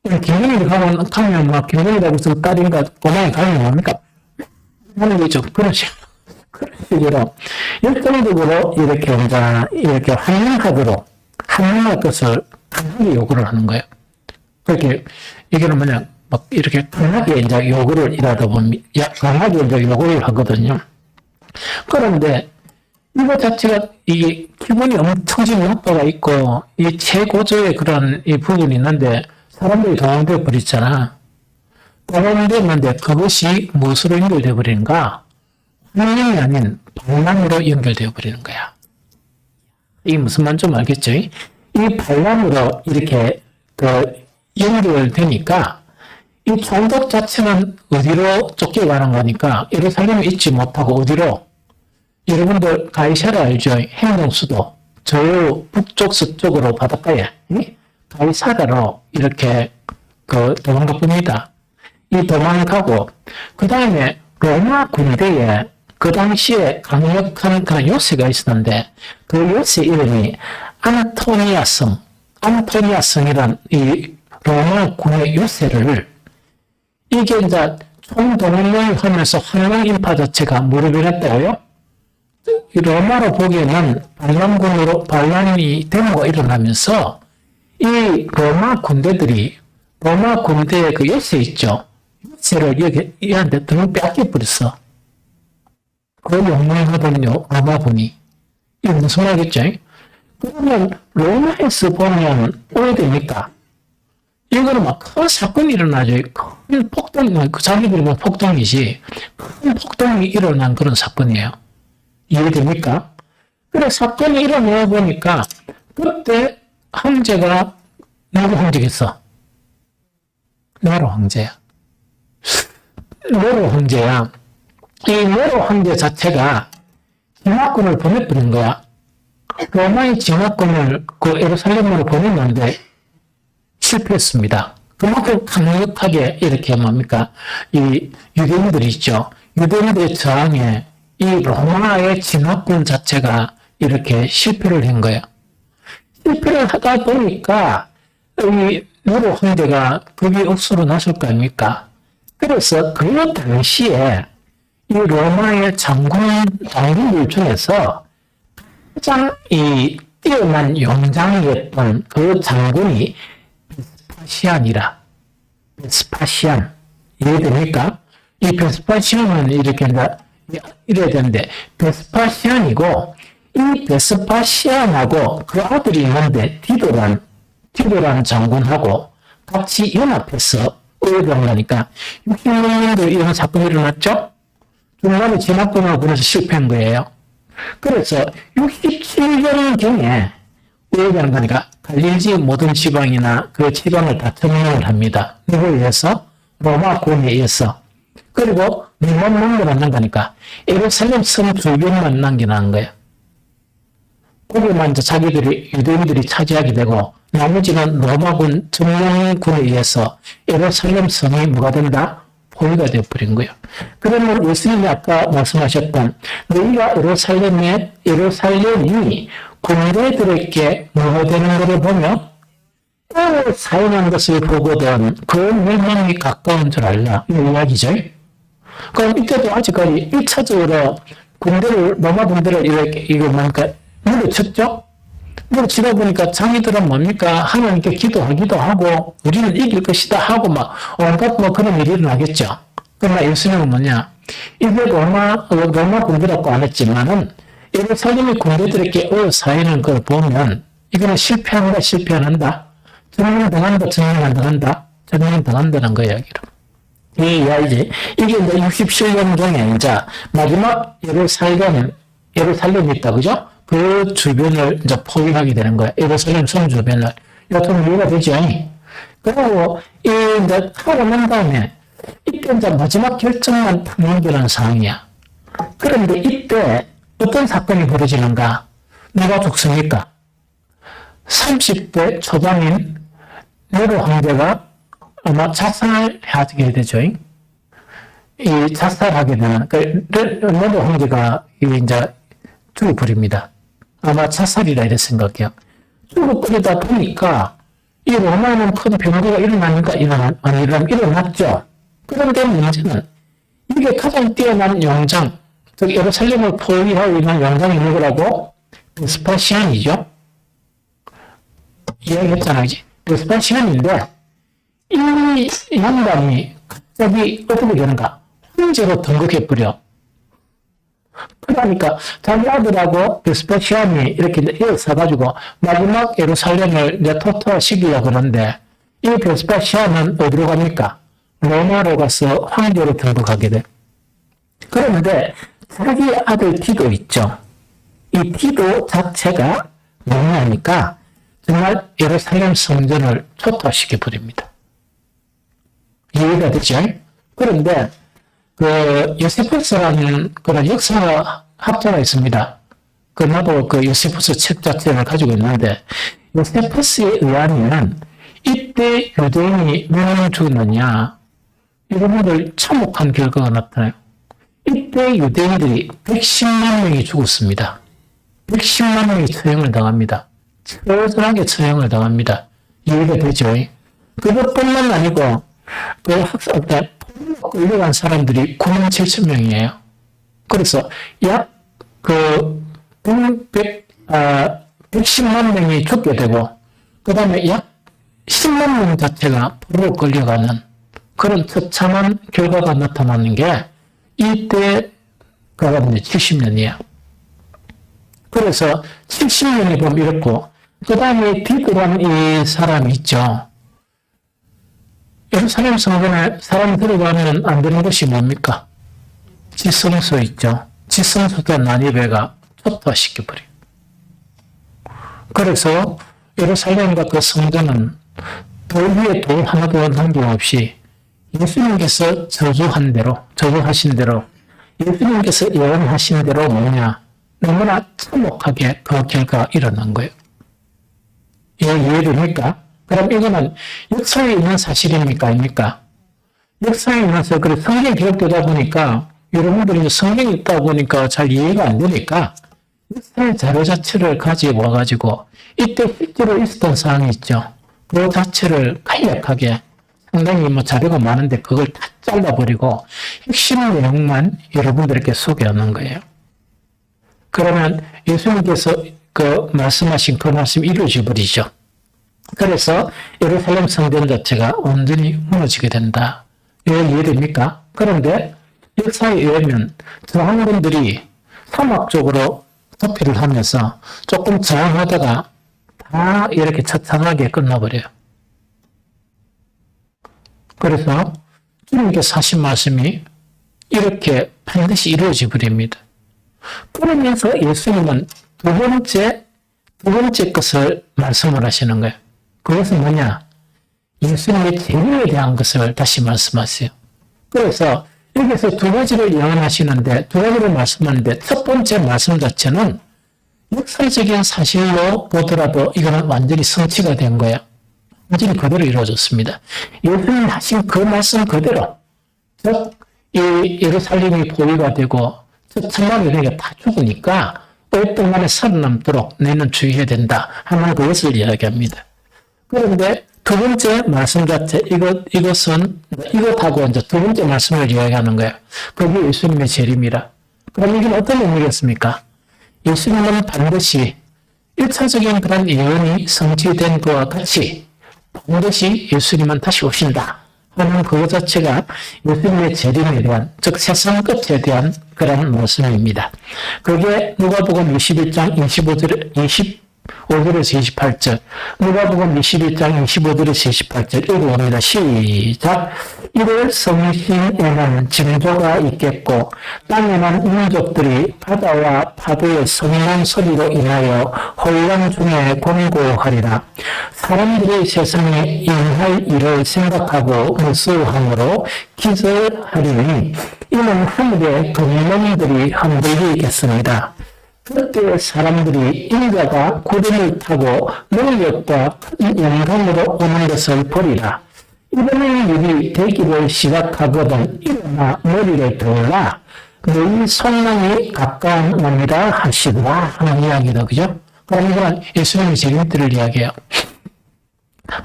S1: 김정일이 가면 막 김정일이라고 해서 딸인가 고마에 가면 뭡니까 하는 거 있죠. 그런 식으로 열정적으로 이렇게 한명할 것을 강하게 요구를 하는 거예요. 그렇게 이게는 뭐냐 막 이렇게 강하게 이제 요구를 일하다 보면 강하게 이제 요구를 하거든요. 그런데 이거 자체가 이게 기본이 엄청진 효과가 있고 이 최고조의 그런 이 부분이 있는데 사람들이 동원되어 버리잖아. 동원되는데 그것이 무엇으로 연결되어 버리는가? 환영이 아닌 반란으로 연결되어 버리는 거야. 이게 무슨 말인지 좀 알겠죠? 이 반란으로 이렇게 연결되니까 이 총독 자체는 어디로 쫓겨가는 거니까 예루살렘에 있지 못하고 어디로? 여러분들 가이사라 알죠? 행동수도 저 북쪽 서쪽으로 바닷가에 가이사라로 이렇게 도망가 봅니다. 이 도망가고 그 다음에 로마 군대에 그 당시에 강력한 그런 요새가 있었는데 그 요새 이름이 아나토니아성이란 이 로마 군의 요새를 이게 이제 총동원을 하면서 환영인파 자체가 무릎을 했다고요? 이 로마로 보기에는 반란이 데모가 일어나면서 이 로마 군대의 그 요새 있죠? 요새를 얘한테 등을 뺏겨버렸어. 그 영롱하던요, 로마군이. 이게 무슨 말이겠죠? 그러면 로마에서 보면 오래됩니까? 이거는 막 큰 사건이 일어나죠. 큰 폭동, 자기들이 뭐 폭동이지. 큰 폭동이 일어난 그런 사건이에요. 이해됩니까? 그래, 사건이 일어나 보니까, 그때 황제가 누구 황제겠어? 네로 황제야. 네로 황제야. 이 네로 황제 자체가 진화군을 보내버린 거야. 로마의 진화군을 그 예루살렘으로 보냈는데 실패했습니다. 그만큼 강력하게 이렇게 뭡니까? 이 유대인들이 있죠. 유대인들의 저항에 이 로마의 진화군 자체가 이렇게 실패를 한 거예요. 실패를 하다 보니까 이 네로 황제가 그게 억수로 났을 거 아닙니까? 그래서 그 당시에 이 로마의 장군들 중에서 가장 이 뛰어난 용장이었던 그 장군이 베스파시안. 이해됩니까? 이 베스파시안은 이렇게 이래야 되는데, 베스파시안이고, 이 베스파시안하고 그 아들이 있는데, 디도라는 장군하고 같이 연합해서 의뢰를 하니까, 66년도에 이런 사건이 일어났죠? 중간에 진압군하고 그래서 실패한 거예요. 그래서 67년경에 의회라는 거니까 갈릴리 모든 지방이나 그 지방을 다 점령을 합니다. 누구에 의해서? 로마군에 의해서. 그리고 누만 남겨놓는 거니까 예루살렘 성 주변만 남겨놓은 거예요. 거기만 이제 유대인들이 차지하게 되고 나머지는 로마군 점령군에 의해서 예루살렘 성이 뭐가 된다? 포위가 되어버린 거예요. 그러면 예수님이 아까 말씀하셨던 너희가 예루살렘이 군대들에게 뭐가 되는 것을 보며 사용한 것을 보거든 그 멸망이 가까운 줄 알라. 이 이야기죠. 그럼 이때도 아직까지 1차적으로 로마 군대를 이거 뭡니까? 물리쳤죠? 물리치다 보니까 자기들은 뭡니까? 하나님께 기도하기도 하고, 우리는 이길 것이다 하고 막, 온갖 뭐 그런 일이 일어나겠죠. 그러나 예수님은 뭐냐? 이게 로마 군대라고 안 했지만은, 예루살렘의 군대들에게 사이는 걸 보면, 이거는 실패한다, 실패 안 한다. 정령 당한다, 정령 안 당한다. 정령 당한다는 거야, 여기로. 이 이야기지. 이게 이제 67년 중에 이제 마지막 예루살렘이 있다, 그죠? 그 주변을 이제 포위하게 되는 거야. 예루살렘 성 주변을. 이것도 이해가 되죠? 그리고 이 이제 하고 난 다음에 이때 이제 마지막 결정만 남겨놓은 상황이야. 그런데 이때 어떤 사건이 벌어지는가? 누가 죽습니까? 30대 초반인 네로 황제가 아마 자살하게 되죠. 이 자살하게 되는, 네로 황제가 이제 죽어버립니다. 아마 자살이라 이래 생각해요. 죽어버리다 보니까 이 로마는 큰 변화가 일어났죠. 그런데 문제는 이게 가장 뛰어난 영장, 즉 예루살렘을 포위하고 있는 영장이 누구라고? 베스파시안이죠. 이야기했잖아, 그지? 베스파시안인데 이 양반이 갑자기 어떻게 되는가? 황제로 등극해버려. 그러니까 자기 아들하고 베스파시안이 이렇게 이어서가지고 마지막 예루살렘을 이제 토토화시키려고 그러는데 이 베스파시안은 어디로 갑니까? 로마로 가서 황제로 등극하게 돼. 그런데 자기 아들 디도 있죠. 이 디도 자체가 뭐냐니까 정말 예루살렘 성전을 초토화시켜버립니다. 이해가 되죠? 그런데 요세푸스라는 그런 역사 학자가 있습니다. 나도 요세푸스 책 자체를 가지고 있는데, 요세푸스에 의하면 이때 유대인이 몇 명 죽었느냐, 이런 것을 참혹한 결과가 나타나요. 이때 유대인들이 110만 명이 죽었습니다. 110만 명이 처형을 당합니다. 처절하게 처형을 당합니다. 이해가 되죠? 그것뿐만 아니고, 학살때 끌려간 사람들이 9만 7천 명이에요. 그래서 약 110만 명이 죽게 되고, 그 다음에 약 10만 명 자체가 포로로 끌려가는 그런 처참한 결과가 나타나는 게 이때가 이제 70년이에요. 그래서 70년이 보면 이렇고, 그 다음에 디도라는 이 사람이 있죠. 예루살렘 성전에 사람 들어가면 안 되는 것이 뭡니까? 지성소 있죠. 지성소도 나니베가 초토화시켜버려요. 그래서 예루살렘과 그 성전은 돌 위에 돌 하나도 남김없이 예수님께서 저주하신 대로 예수님께서 예언하신 대로 뭐냐? 너무나 참혹하게 그 결과가 일어난 거예요. 이해됩니까? 그럼 이거는 역사에 있는 사실입니까? 아닙니까? 역사에 있어서 그래 성경이 기록되다 보니까 여러분들이 이제 성경이 있다 보니까 잘 이해가 안 되니까 역사의 자료 자체를 가지고 와가지고 이때 실제로 있었던 사항이 있죠. 그 자체를 간략하게 상당히 자료가 많은데 그걸 다 잘라버리고 핵심 내용만 여러분들께 소개하는 거예요. 그러면 예수님께서 말씀하신 그 말씀이 이루어져 버리죠. 그래서 예루살렘 성전 자체가 완전히 무너지게 된다. 이해됩니까? 그런데 역사에 의하면 저항군들이 사막적으로 도피를 하면서 조금 저항하다가 다 이렇게 처참하게 끝나버려요. 그래서 주님께서 하신 말씀이 이렇게 반드시 이루어져 버립니다. 그러면서 예수님은 두 번째 것을 말씀을 하시는 거예요. 그것은 뭐냐? 예수님의 재림에 대한 것을 다시 말씀하세요. 그래서 여기서 두 가지를 예언하시는데, 두 가지를 말씀하는데, 첫 번째 말씀 자체는 역사적인 사실로 보더라도 이거는 완전히 성취가 된 거예요. 완전히 그대로 이루어졌습니다. 예수님 하신 그 말씀 그대로, 즉, 이 예루살렘이 포위가 되고, 천만 유대인이 다 죽으니까, 오랫동안에 살아남도록 너희는 주의해야 된다 하는 그것을 이야기합니다. 그런데 두 번째 말씀 자체, 이것하고 이제 두 번째 말씀을 이야기하는 거예요. 그게 예수님의 재림이라. 그럼 이게 어떤 의미겠습니까? 예수님은 반드시 1차적인 그런 예언이 성취된 것과 같이 반드시 예수님은 다시 오신다 하는 그것 자체가 예수님의 재림에 대한, 즉 세상 끝에 대한 그런 말씀입니다. 그게 누가복음 21장 5절에서 28절. 누가복음 21장 25절에서 28절 읽어봅니다. 시작. 이를 성신에는 징조가 있겠고 땅에는 민족들이 바다와 파도의 성난 소리로 인하여 혼란 중에 권고하리라. 사람들이 세상에 임할 일을 생각하고 무수함으로 기절하리니 이는 하늘의 금명들이 흔들리겠습니다. 그때 사람들이 인자가 구름을 타고 능력과 영광으로 오는 것을 보리라. 이런 일이 되기를 시작하거든 일어나 머리를 들라. 너희 손랑이 가까운 놈이라 하시더라 하는 이야기다. 그죠? 그럼 이건 예수님의 재림들을 이야기해요.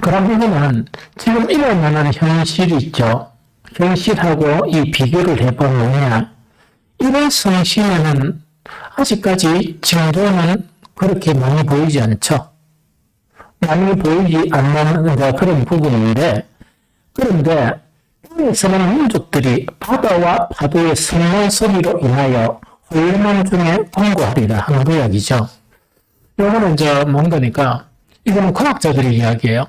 S1: 그럼 이거는 지금 일어나는 현실이 있죠. 현실하고 이 비교를 해보면 이런 성신에는 아직까지 징조는 그렇게 많이 보이지 않죠. 많이 보이지 않는 그런 부분인데, 그런데 여기서는 민족들이 바다와 파도의 성난 소리로 인하여 혼란 중에 권고하리라 하는 그 이야기죠. 이거는 이제 뭔가니까 이거는 과학자들의 이야기예요.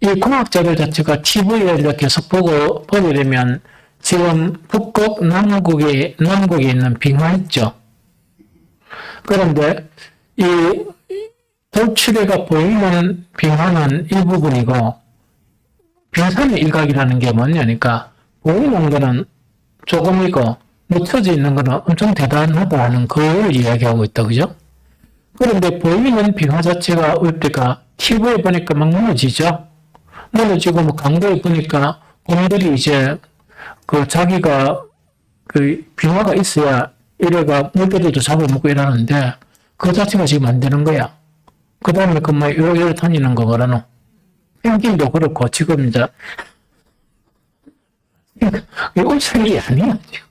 S1: 이 과학자들 자체가 TV에 계속 보게 되면 지금 북극 남극에 있는 빙하 있죠. 그런데 이 돌출해가 보이는 빙하는 일부분이고 빙산의 일각이라는 게 뭐냐니까 보이는 거는 조금이고 묻혀져 있는 거는 엄청 대단하다는 그걸 이야기하고 있다. 그죠? 그런데 보이는 빙하 자체가 어떨까? TV에 보니까 막 무너지죠? 무너지고 뭐 광고에 보니까 곰들이 이제 자기가 빙하가 있어야 이래가 물개들도 잡아먹고 이러는데 그 자체가 지금 안 되는 거야. 그 다음에 요래 다니는 거 뭐라노? 펭귄도 그렇고 지금 이제 웃을 일이 아니야. 지금.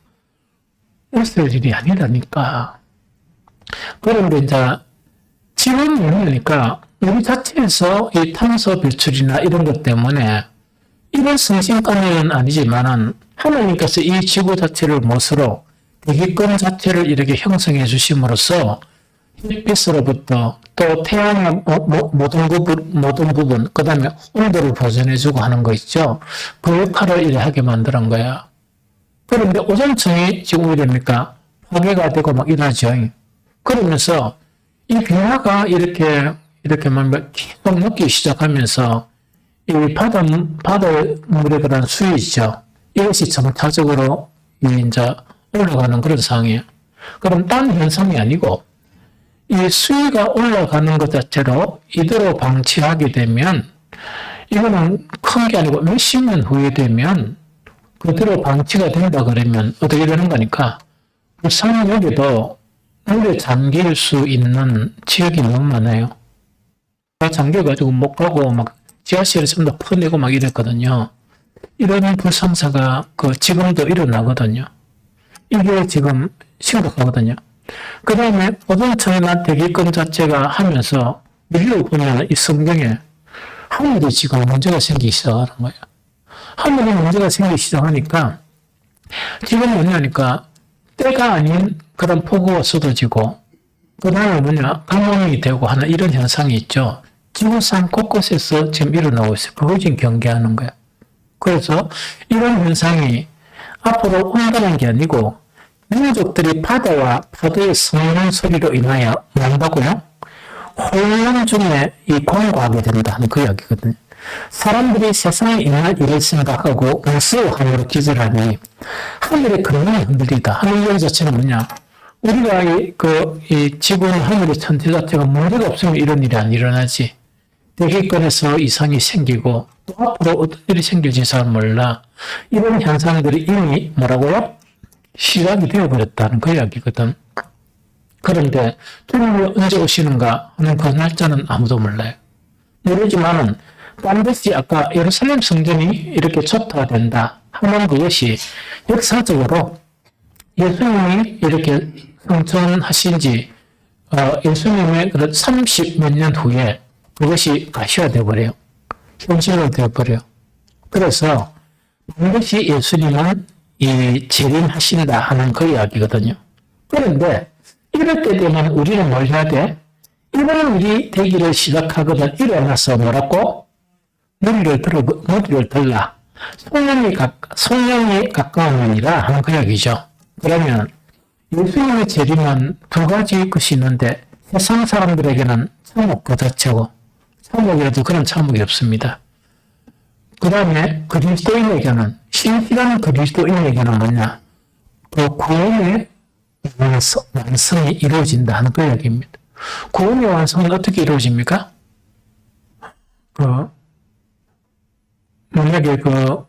S1: 웃을 일이 아니라니까. 그런데 이제 지금 뭐냐니까 우리 자체에서 이 탄소 배출이나 이런 것 때문에 이런 성신감은 아니지만은 하나님께서 이 지구 자체를 못으로 대기권 자체를 이렇게 형성해 주심으로써 햇빛으로부터 또 태양의 모든 부분, 그 다음에 온도를 보존해주고 하는 거 있죠. 그 역할을 이렇게 하게 만드는 거야. 그런데 오존층이 지금 이러니까 파괴가 되고 막 이러죠. 그러면서 이 빙하가 이렇게 계속 녹기 시작하면서 이 바닷물의 그런 수위죠. 이것이 점차적으로 이제 올라가는 그런 상황이에요. 그럼 딴 현상이 아니고 이 수위가 올라가는 것 자체로 이대로 방치하게 되면 이거는 큰 게 아니고 몇십 년 후에 되면 그대로 방치가 된다 그러면 어떻게 되는 거니까 부산역에도 물에 잠길 수 있는 지역이 너무 많아요. 잠겨가지고 못 가고 막 지하실에서 좀 더 퍼내고 막 이랬거든요. 이런 불상사가 지금도 일어나거든요. 이게 지금 심각하거든요. 그 다음에 오존층이나 대기권 자체가 하면서 밀려 보면 이 성경에 하늘이 지금 문제가 생기기 시작하는 거예요. 하늘이 문제가 생기기 시작하니까 지금 뭐냐니까 때가 아닌 그런 폭우가 쏟아지고 그 다음에 가뭄이 되고 하는 이런 현상이 있죠. 지구상 곳곳에서 지금 일어나고 있어요. 그걸 지금 경계하는 거예요. 그래서 이런 현상이 앞으로 온다는 게 아니고 민족들이 바다와 파도의 성난 소리로 인하여 뭔다고요? 혼란 중에 권고하게 된다는 그 이야기거든요. 사람들이 세상에 임할 일을 생각하고 무수함으로 기절하니 하늘의 근원이 흔들리다. 하늘 이야기 자체는 뭐냐? 우리가 이 지구는 하늘의 천체 자체가 문제가 없으면 이런 일이 안 일어나지. 대기권에서 이상이 생기고 또 앞으로 어떤 일이 생길지 잘 몰라. 이런 현상들이 이미 뭐라고요? 시작이 되어버렸다는 그 이야기거든. 그런데 주님이 언제 오시는가 하는 그 날짜는 아무도 몰라요. 모르지만은 반드시 아까 예루살렘 성전이 이렇게 초토화된다 하는 그것이 역사적으로 예수님이 이렇게 성천하신 지 예수님의 30몇 년 후에 그것이 가시화되어 버려요. 현실로 되어버려요. 그래서 반드시 예수님은 이 재림하신다 하는 그 이야기거든요. 그런데 이럴 때 되면 우리는 뭘 해야 돼? 이런 일이 되기를 시작하거든 일어나서 뭐라고? 머리를 들라. 성령이 가까우니라 하는 그 이야기죠. 그러면 예수님의 재림은 두 가지 것이 있는데 세상 사람들에게는 참혹 그 자체고 참혹이라도 그런 참혹이 없습니다. 그 다음에 그리스도인에게는 신실한 그리스도인에게는 뭐냐? 그 구원의 완성이 이루어진다 하는 그 이야기입니다. 구원의 완성은 어떻게 이루어집니까? 만약에 우리가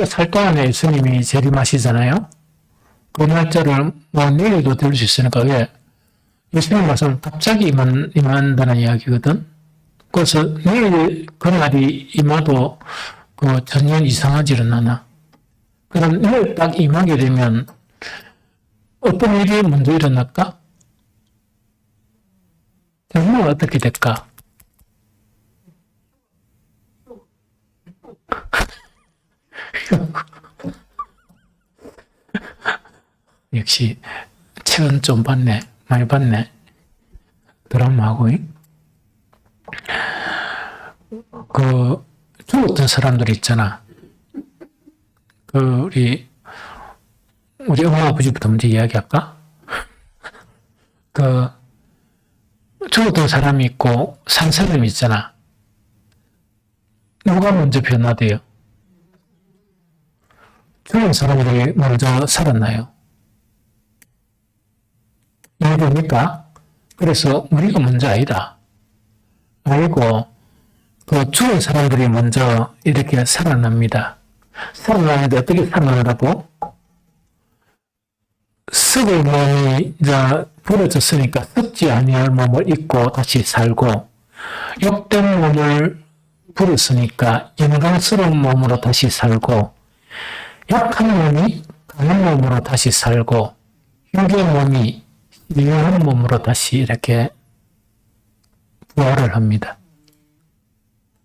S1: 살 동안에 예수님이 재림하시잖아요? 그 날짜를 내일도 될 수 있으니까, 왜? 예수님 말씀은 갑자기 임한다는 이야기거든? 그래서 내일 그날이 임하도 전혀 이상하지는 않아. 그럼 내일 딱 임하게 되면 어떤 일이 먼저 일어날까? 결국은 어떻게 될까? 역시 책은 좀 봤네. 많이 봤네. 드라마하고. 죽었던 사람들 있잖아. 우리 엄마 아버지부터 먼저 이야기할까? 죽었던 사람이 있고 산 사람이 있잖아. 누가 먼저 변화돼요? 죽은 사람들이 먼저 살았나요? 이해됩니까? 그래서 우리가 먼저 아니다. 아니고 죽은 사람들이 먼저 이렇게 살아납니다. 살아나는데 어떻게 살아나라고? 썩을 몸이 이제 부러졌으니까 썩지 아니할 몸을 입고 다시 살고, 욕된 몸을 부렸으니까 영광스러운 몸으로 다시 살고, 약한 몸이 강한 몸으로 다시 살고, 육의 몸이 유용한 몸으로 다시 이렇게 부활을 합니다.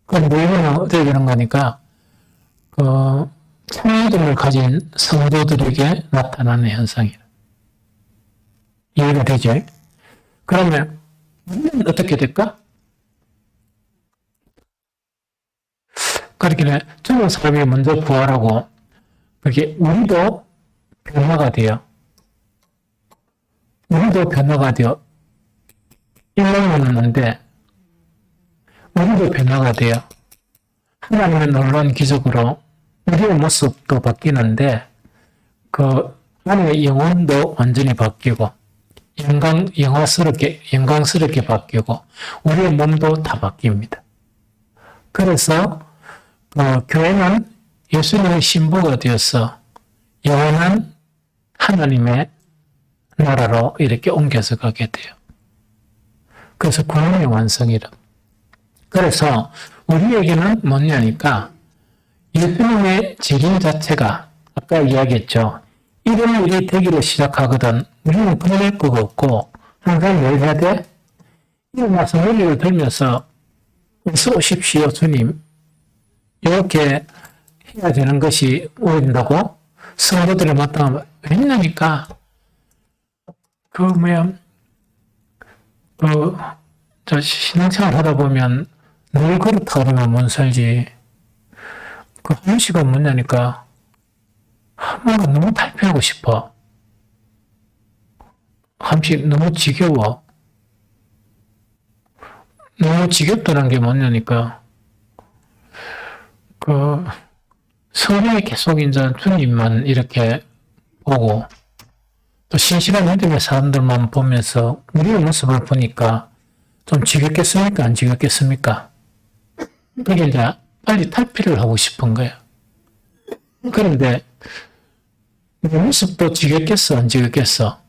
S1: 그런데 이거는 어떻게 되는 거니까, 참여됨을 가진 성도들에게 나타나는 현상이다. 이해가 되죠? 그러면 어떻게 될까? 그렇게 죽은 사람이 먼저 부활하고, 그렇게 우리도 변화가 돼요. 우리도 변화가 되어 일만 있는데 우리도 변화가 돼요. 하나님의 놀라운 기적으로 우리의 모습도 바뀌는데 안의 영혼도 완전히 바뀌고 영광스럽게 바뀌고 우리의 몸도 다 바뀝니다. 그래서 교회는 예수님의 신부가 되어서 영원한 하나님의 나라로 이렇게 옮겨서 가게 돼요. 그래서 구원의 완성이라. 그래서 우리에게는 뭐냐니까 예수님의 재림 자체가 아까 이야기했죠. 이런 일이 되기를 시작하거든 우리는 끝낼 거가 없고 항상 뭘 해야 돼? 일어나서 머리를 들면서 어서 오십시오 주님 이렇게 해야 되는 것이 오인다고 성도들을 마땅하면 왜냐니까 신앙생활 하다 보면 늘 그렇다 그러면 못 살지. 한시가 뭐냐니까 한번은 너무 탈피하고 싶어. 한시 너무 지겨워. 너무 지겹다는 게 뭐냐니까 성경에 계속 이제 주님만 이렇게 보고 또 신실한 믿음의 사람들만 보면서 우리의 모습을 보니까 좀 지겹겠습니까? 안 지겹겠습니까? 그게 이제 빨리 탈피를 하고 싶은 거야. 그런데 내 모습도 지겹겠어? 안 지겹겠어?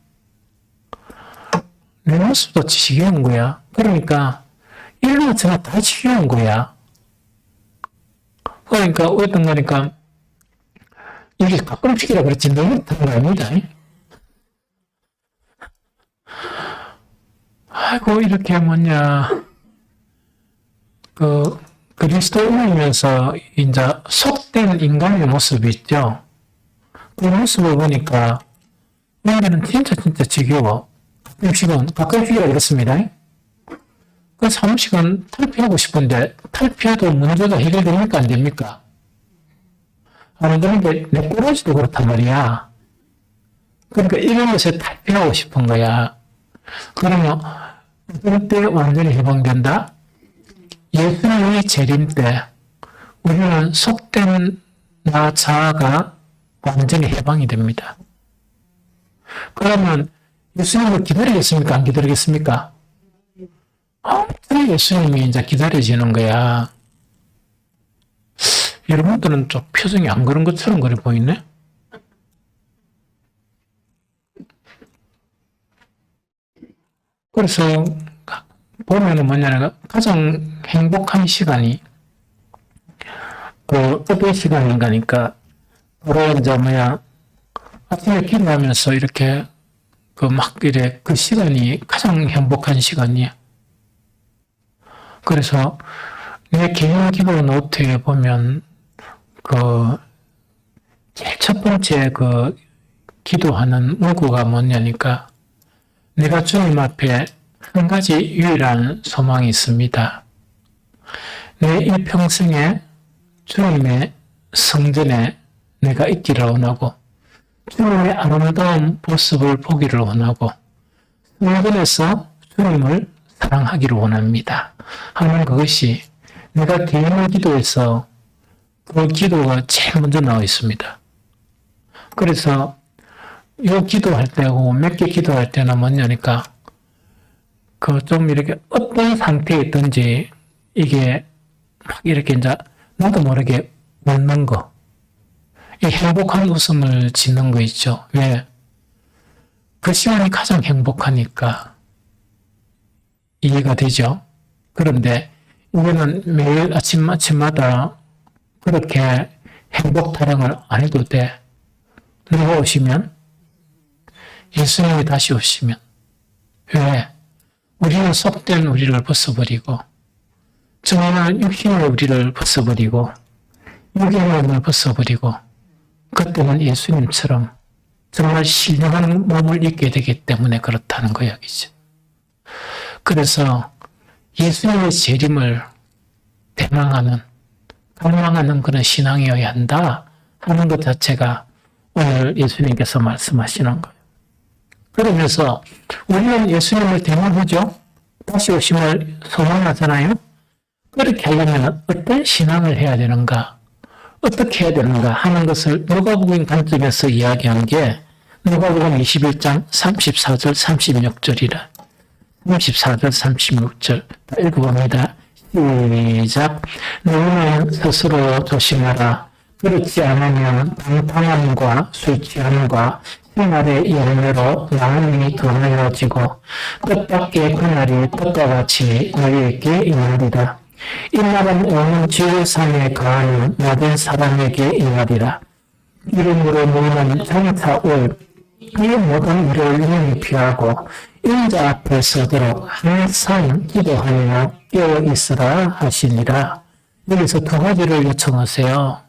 S1: 내 모습도 지겨운 거야. 그러니까 일어나서나 다 지겨운 거야. 그러니까 어떤 거니까 이게 가끔씩이라 그렇지 너무 다른 거 아닙니다. 아이고 이렇게 그리스도인이면서 이제 속된 인간의 모습이 있죠. 그 모습을 보니까 인간은 진짜 지겨워. 가끔씩이라 그렇습니다. 그 사무실은 탈피하고 싶은데 탈피해도 문제가 해결됩니까? 안 됩니까? 안 되는 게 내 꼬라지도 그렇단 말이야. 그러니까 이런 것에 탈피하고 싶은 거야. 그러면 어떤 때 완전히 해방된다? 예수님의 재림 때 우리는 속된 나 자아가 완전히 해방이 됩니다. 그러면 예수님을 기다리겠습니까? 안 기다리겠습니까? 예수님이 이제 기다려지는 거야. 여러분들은 좀 표정이 안 그런 것처럼 그래 보이네? 그래서 보면은 뭐냐면 가장 행복한 시간이 어떤 시간인가니까 바로 이제 아침에 기도하면서 이렇게 그 시간이 가장 행복한 시간이야. 그래서 내 개인 기도 노트에 보면 제일 첫 번째 기도하는 문구가 뭐냐니까 내가 주님 앞에 한 가지 유일한 소망이 있습니다. 내 일평생에 주님의 성전에 내가 있기를 원하고 주님의 아름다운 모습을 보기를 원하고 성전에서 주님을 사랑하기를 원합니다. 하는 그것이 내가 개인 기도에서 그 기도가 제일 먼저 나와 있습니다. 그래서 이 기도할 때하고 몇 개 기도할 때는 뭐냐니까 좀 이렇게 어떤 상태에 있든지 이게 막 이렇게 이제 나도 모르게 웃는 거. 이 행복한 웃음을 짓는 거 있죠. 왜? 그 시간이 가장 행복하니까 이해가 되죠. 그런데 이거는 매일 아침마다 그렇게 행복 타령을 안 해도 돼. 누가 오시면? 예수님이 다시 오시면. 왜? 우리는 속된 우리를 벗어버리고 정말 육신의 우리를 벗어버리고 육의 몸을 벗어버리고 그때는 예수님처럼 정말 신령한 몸을 입게 되기 때문에 그렇다는 거 이야기죠. 그래서 예수님의 재림을 대망하는 갈망하는 그런 신앙이어야 한다 하는 것 자체가 오늘 예수님께서 말씀하시는 거예요. 그러면서 우리는 예수님을 대망하죠. 다시 오심을 소망하잖아요. 그렇게 하려면 어떤 신앙을 해야 되는가, 어떻게 해야 되는가 하는 것을 누가복음 관점에서 이야기한 게 누가복음 21장 34절 36절이라 34절 36절 읽어봅니다. 시작. 너희는 스스로 조심하라. 그렇지 않으면 방탕함과 술 취함과 생활의 열매로 마음이 둔하여지고 뜻밖의 그날이 뜻과 같이 너희에게 임하리라. 이 날은 오는 지구상에 거하는 모든 사람에게 임하리라. 이름으로 너희는 장차 올 이 모든 일을 능히 피하고 인자 앞에 서도록 항상 기도하며 깨어 있으라 하시니라. 여기서 두 가지를 요청하세요.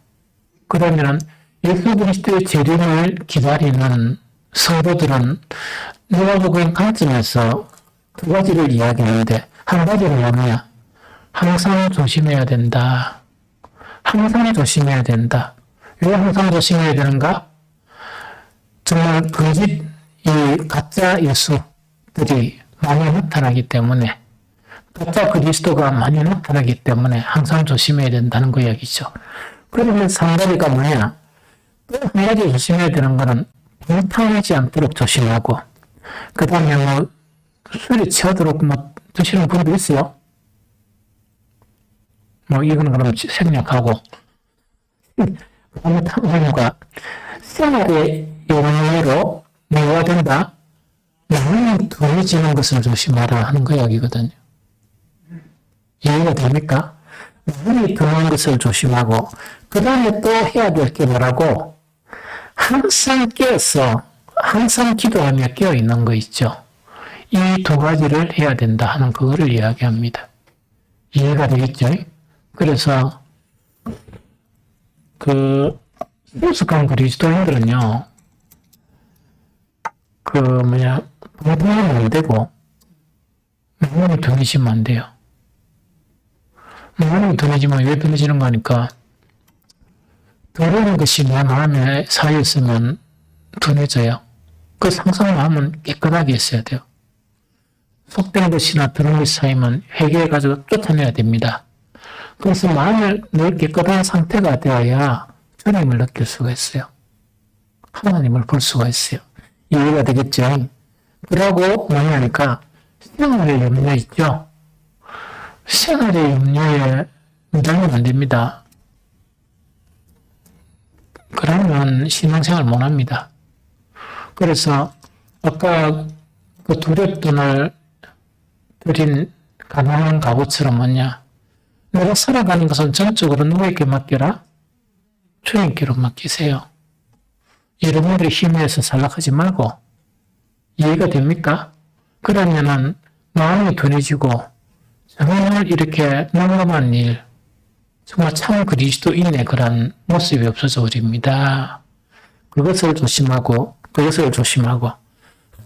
S1: 그러면 예수 그리스도의 재림을 기다리는 성도들은 누가복음 관점에서 두 가지를 이야기하는데 한 가지는 뭐냐? 항상 조심해야 된다. 항상 조심해야 된다. 왜 항상 조심해야 되는가? 정말 이 가짜 예수들이 많이 나타나기 때문에 가짜 그리스도가 많이 나타나기 때문에 항상 조심해야 된다는 그 이야기죠. 그러면 한 가지가 뭐냐? 또 한 가지 조심해야 되는 거는 방탕하지 않도록 조심하고 그 다음에 술이 취하도록 드시는 분도 있어요. 이거는 그럼 생략하고 방탕함과 생활의 영향으로 뭐가 된다? 마음이 둔해지는 것을 조심하라 하는 그 이야기거든요. 이해가 됩니까? 마음이 둔한 것을 조심하고 그 다음에 또 해야 될 게 뭐라고? 항상 깨어서 항상 기도하며 깨어있는 거 있죠. 이 두 가지를 해야 된다 하는 그거를 이야기합니다. 이해가 되겠죠? 그래서 성숙한 그리스도인들은요, 방탕하면 안 되고, 마음이 둔해지면 안 돼요. 마음이 둔해지면 왜 둔해지는 거니까 더러운 것이 내 마음에 쌓여있으면 둔해져요. 그 상상 마음은 깨끗하게 있어야 돼요. 속된 것이나 더러운 것이 쌓이면 회개해가지고 쫓아내야 됩니다. 그래서 마음을 늘 깨끗한 상태가 되어야 주님을 느낄 수가 있어요. 하나님을 볼 수가 있어요. 이해가 되겠죠? 그러고 뭐냐니까 생활의 염려 있죠? 생활의 염려에 매달리면 안 됩니다. 그러면 신앙생활 못 합니다. 그래서 아까 그 두렵돈을 드린 가난한 가구처럼 뭐냐? 내가 살아가는 것은 전적으로 누구에게 맡겨라? 주님께로 맡기세요. 여러분들이 힘에서 살락하지 말고. 이해가 됩니까? 그러면은 마음이 둔해지고 정말 이렇게 난감한 일, 정말 참 그리스도인의 그런 모습이 없어져 버립니다. 그것을 조심하고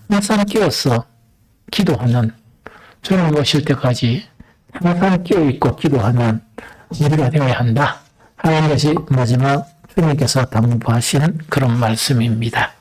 S1: 항상 끼어서 기도하는, 주님 오실 때까지 항상 끼어있고 기도하는 우리가 되어야 한다 하는 것이 마지막 주님께서 당부하시는 그런 말씀입니다.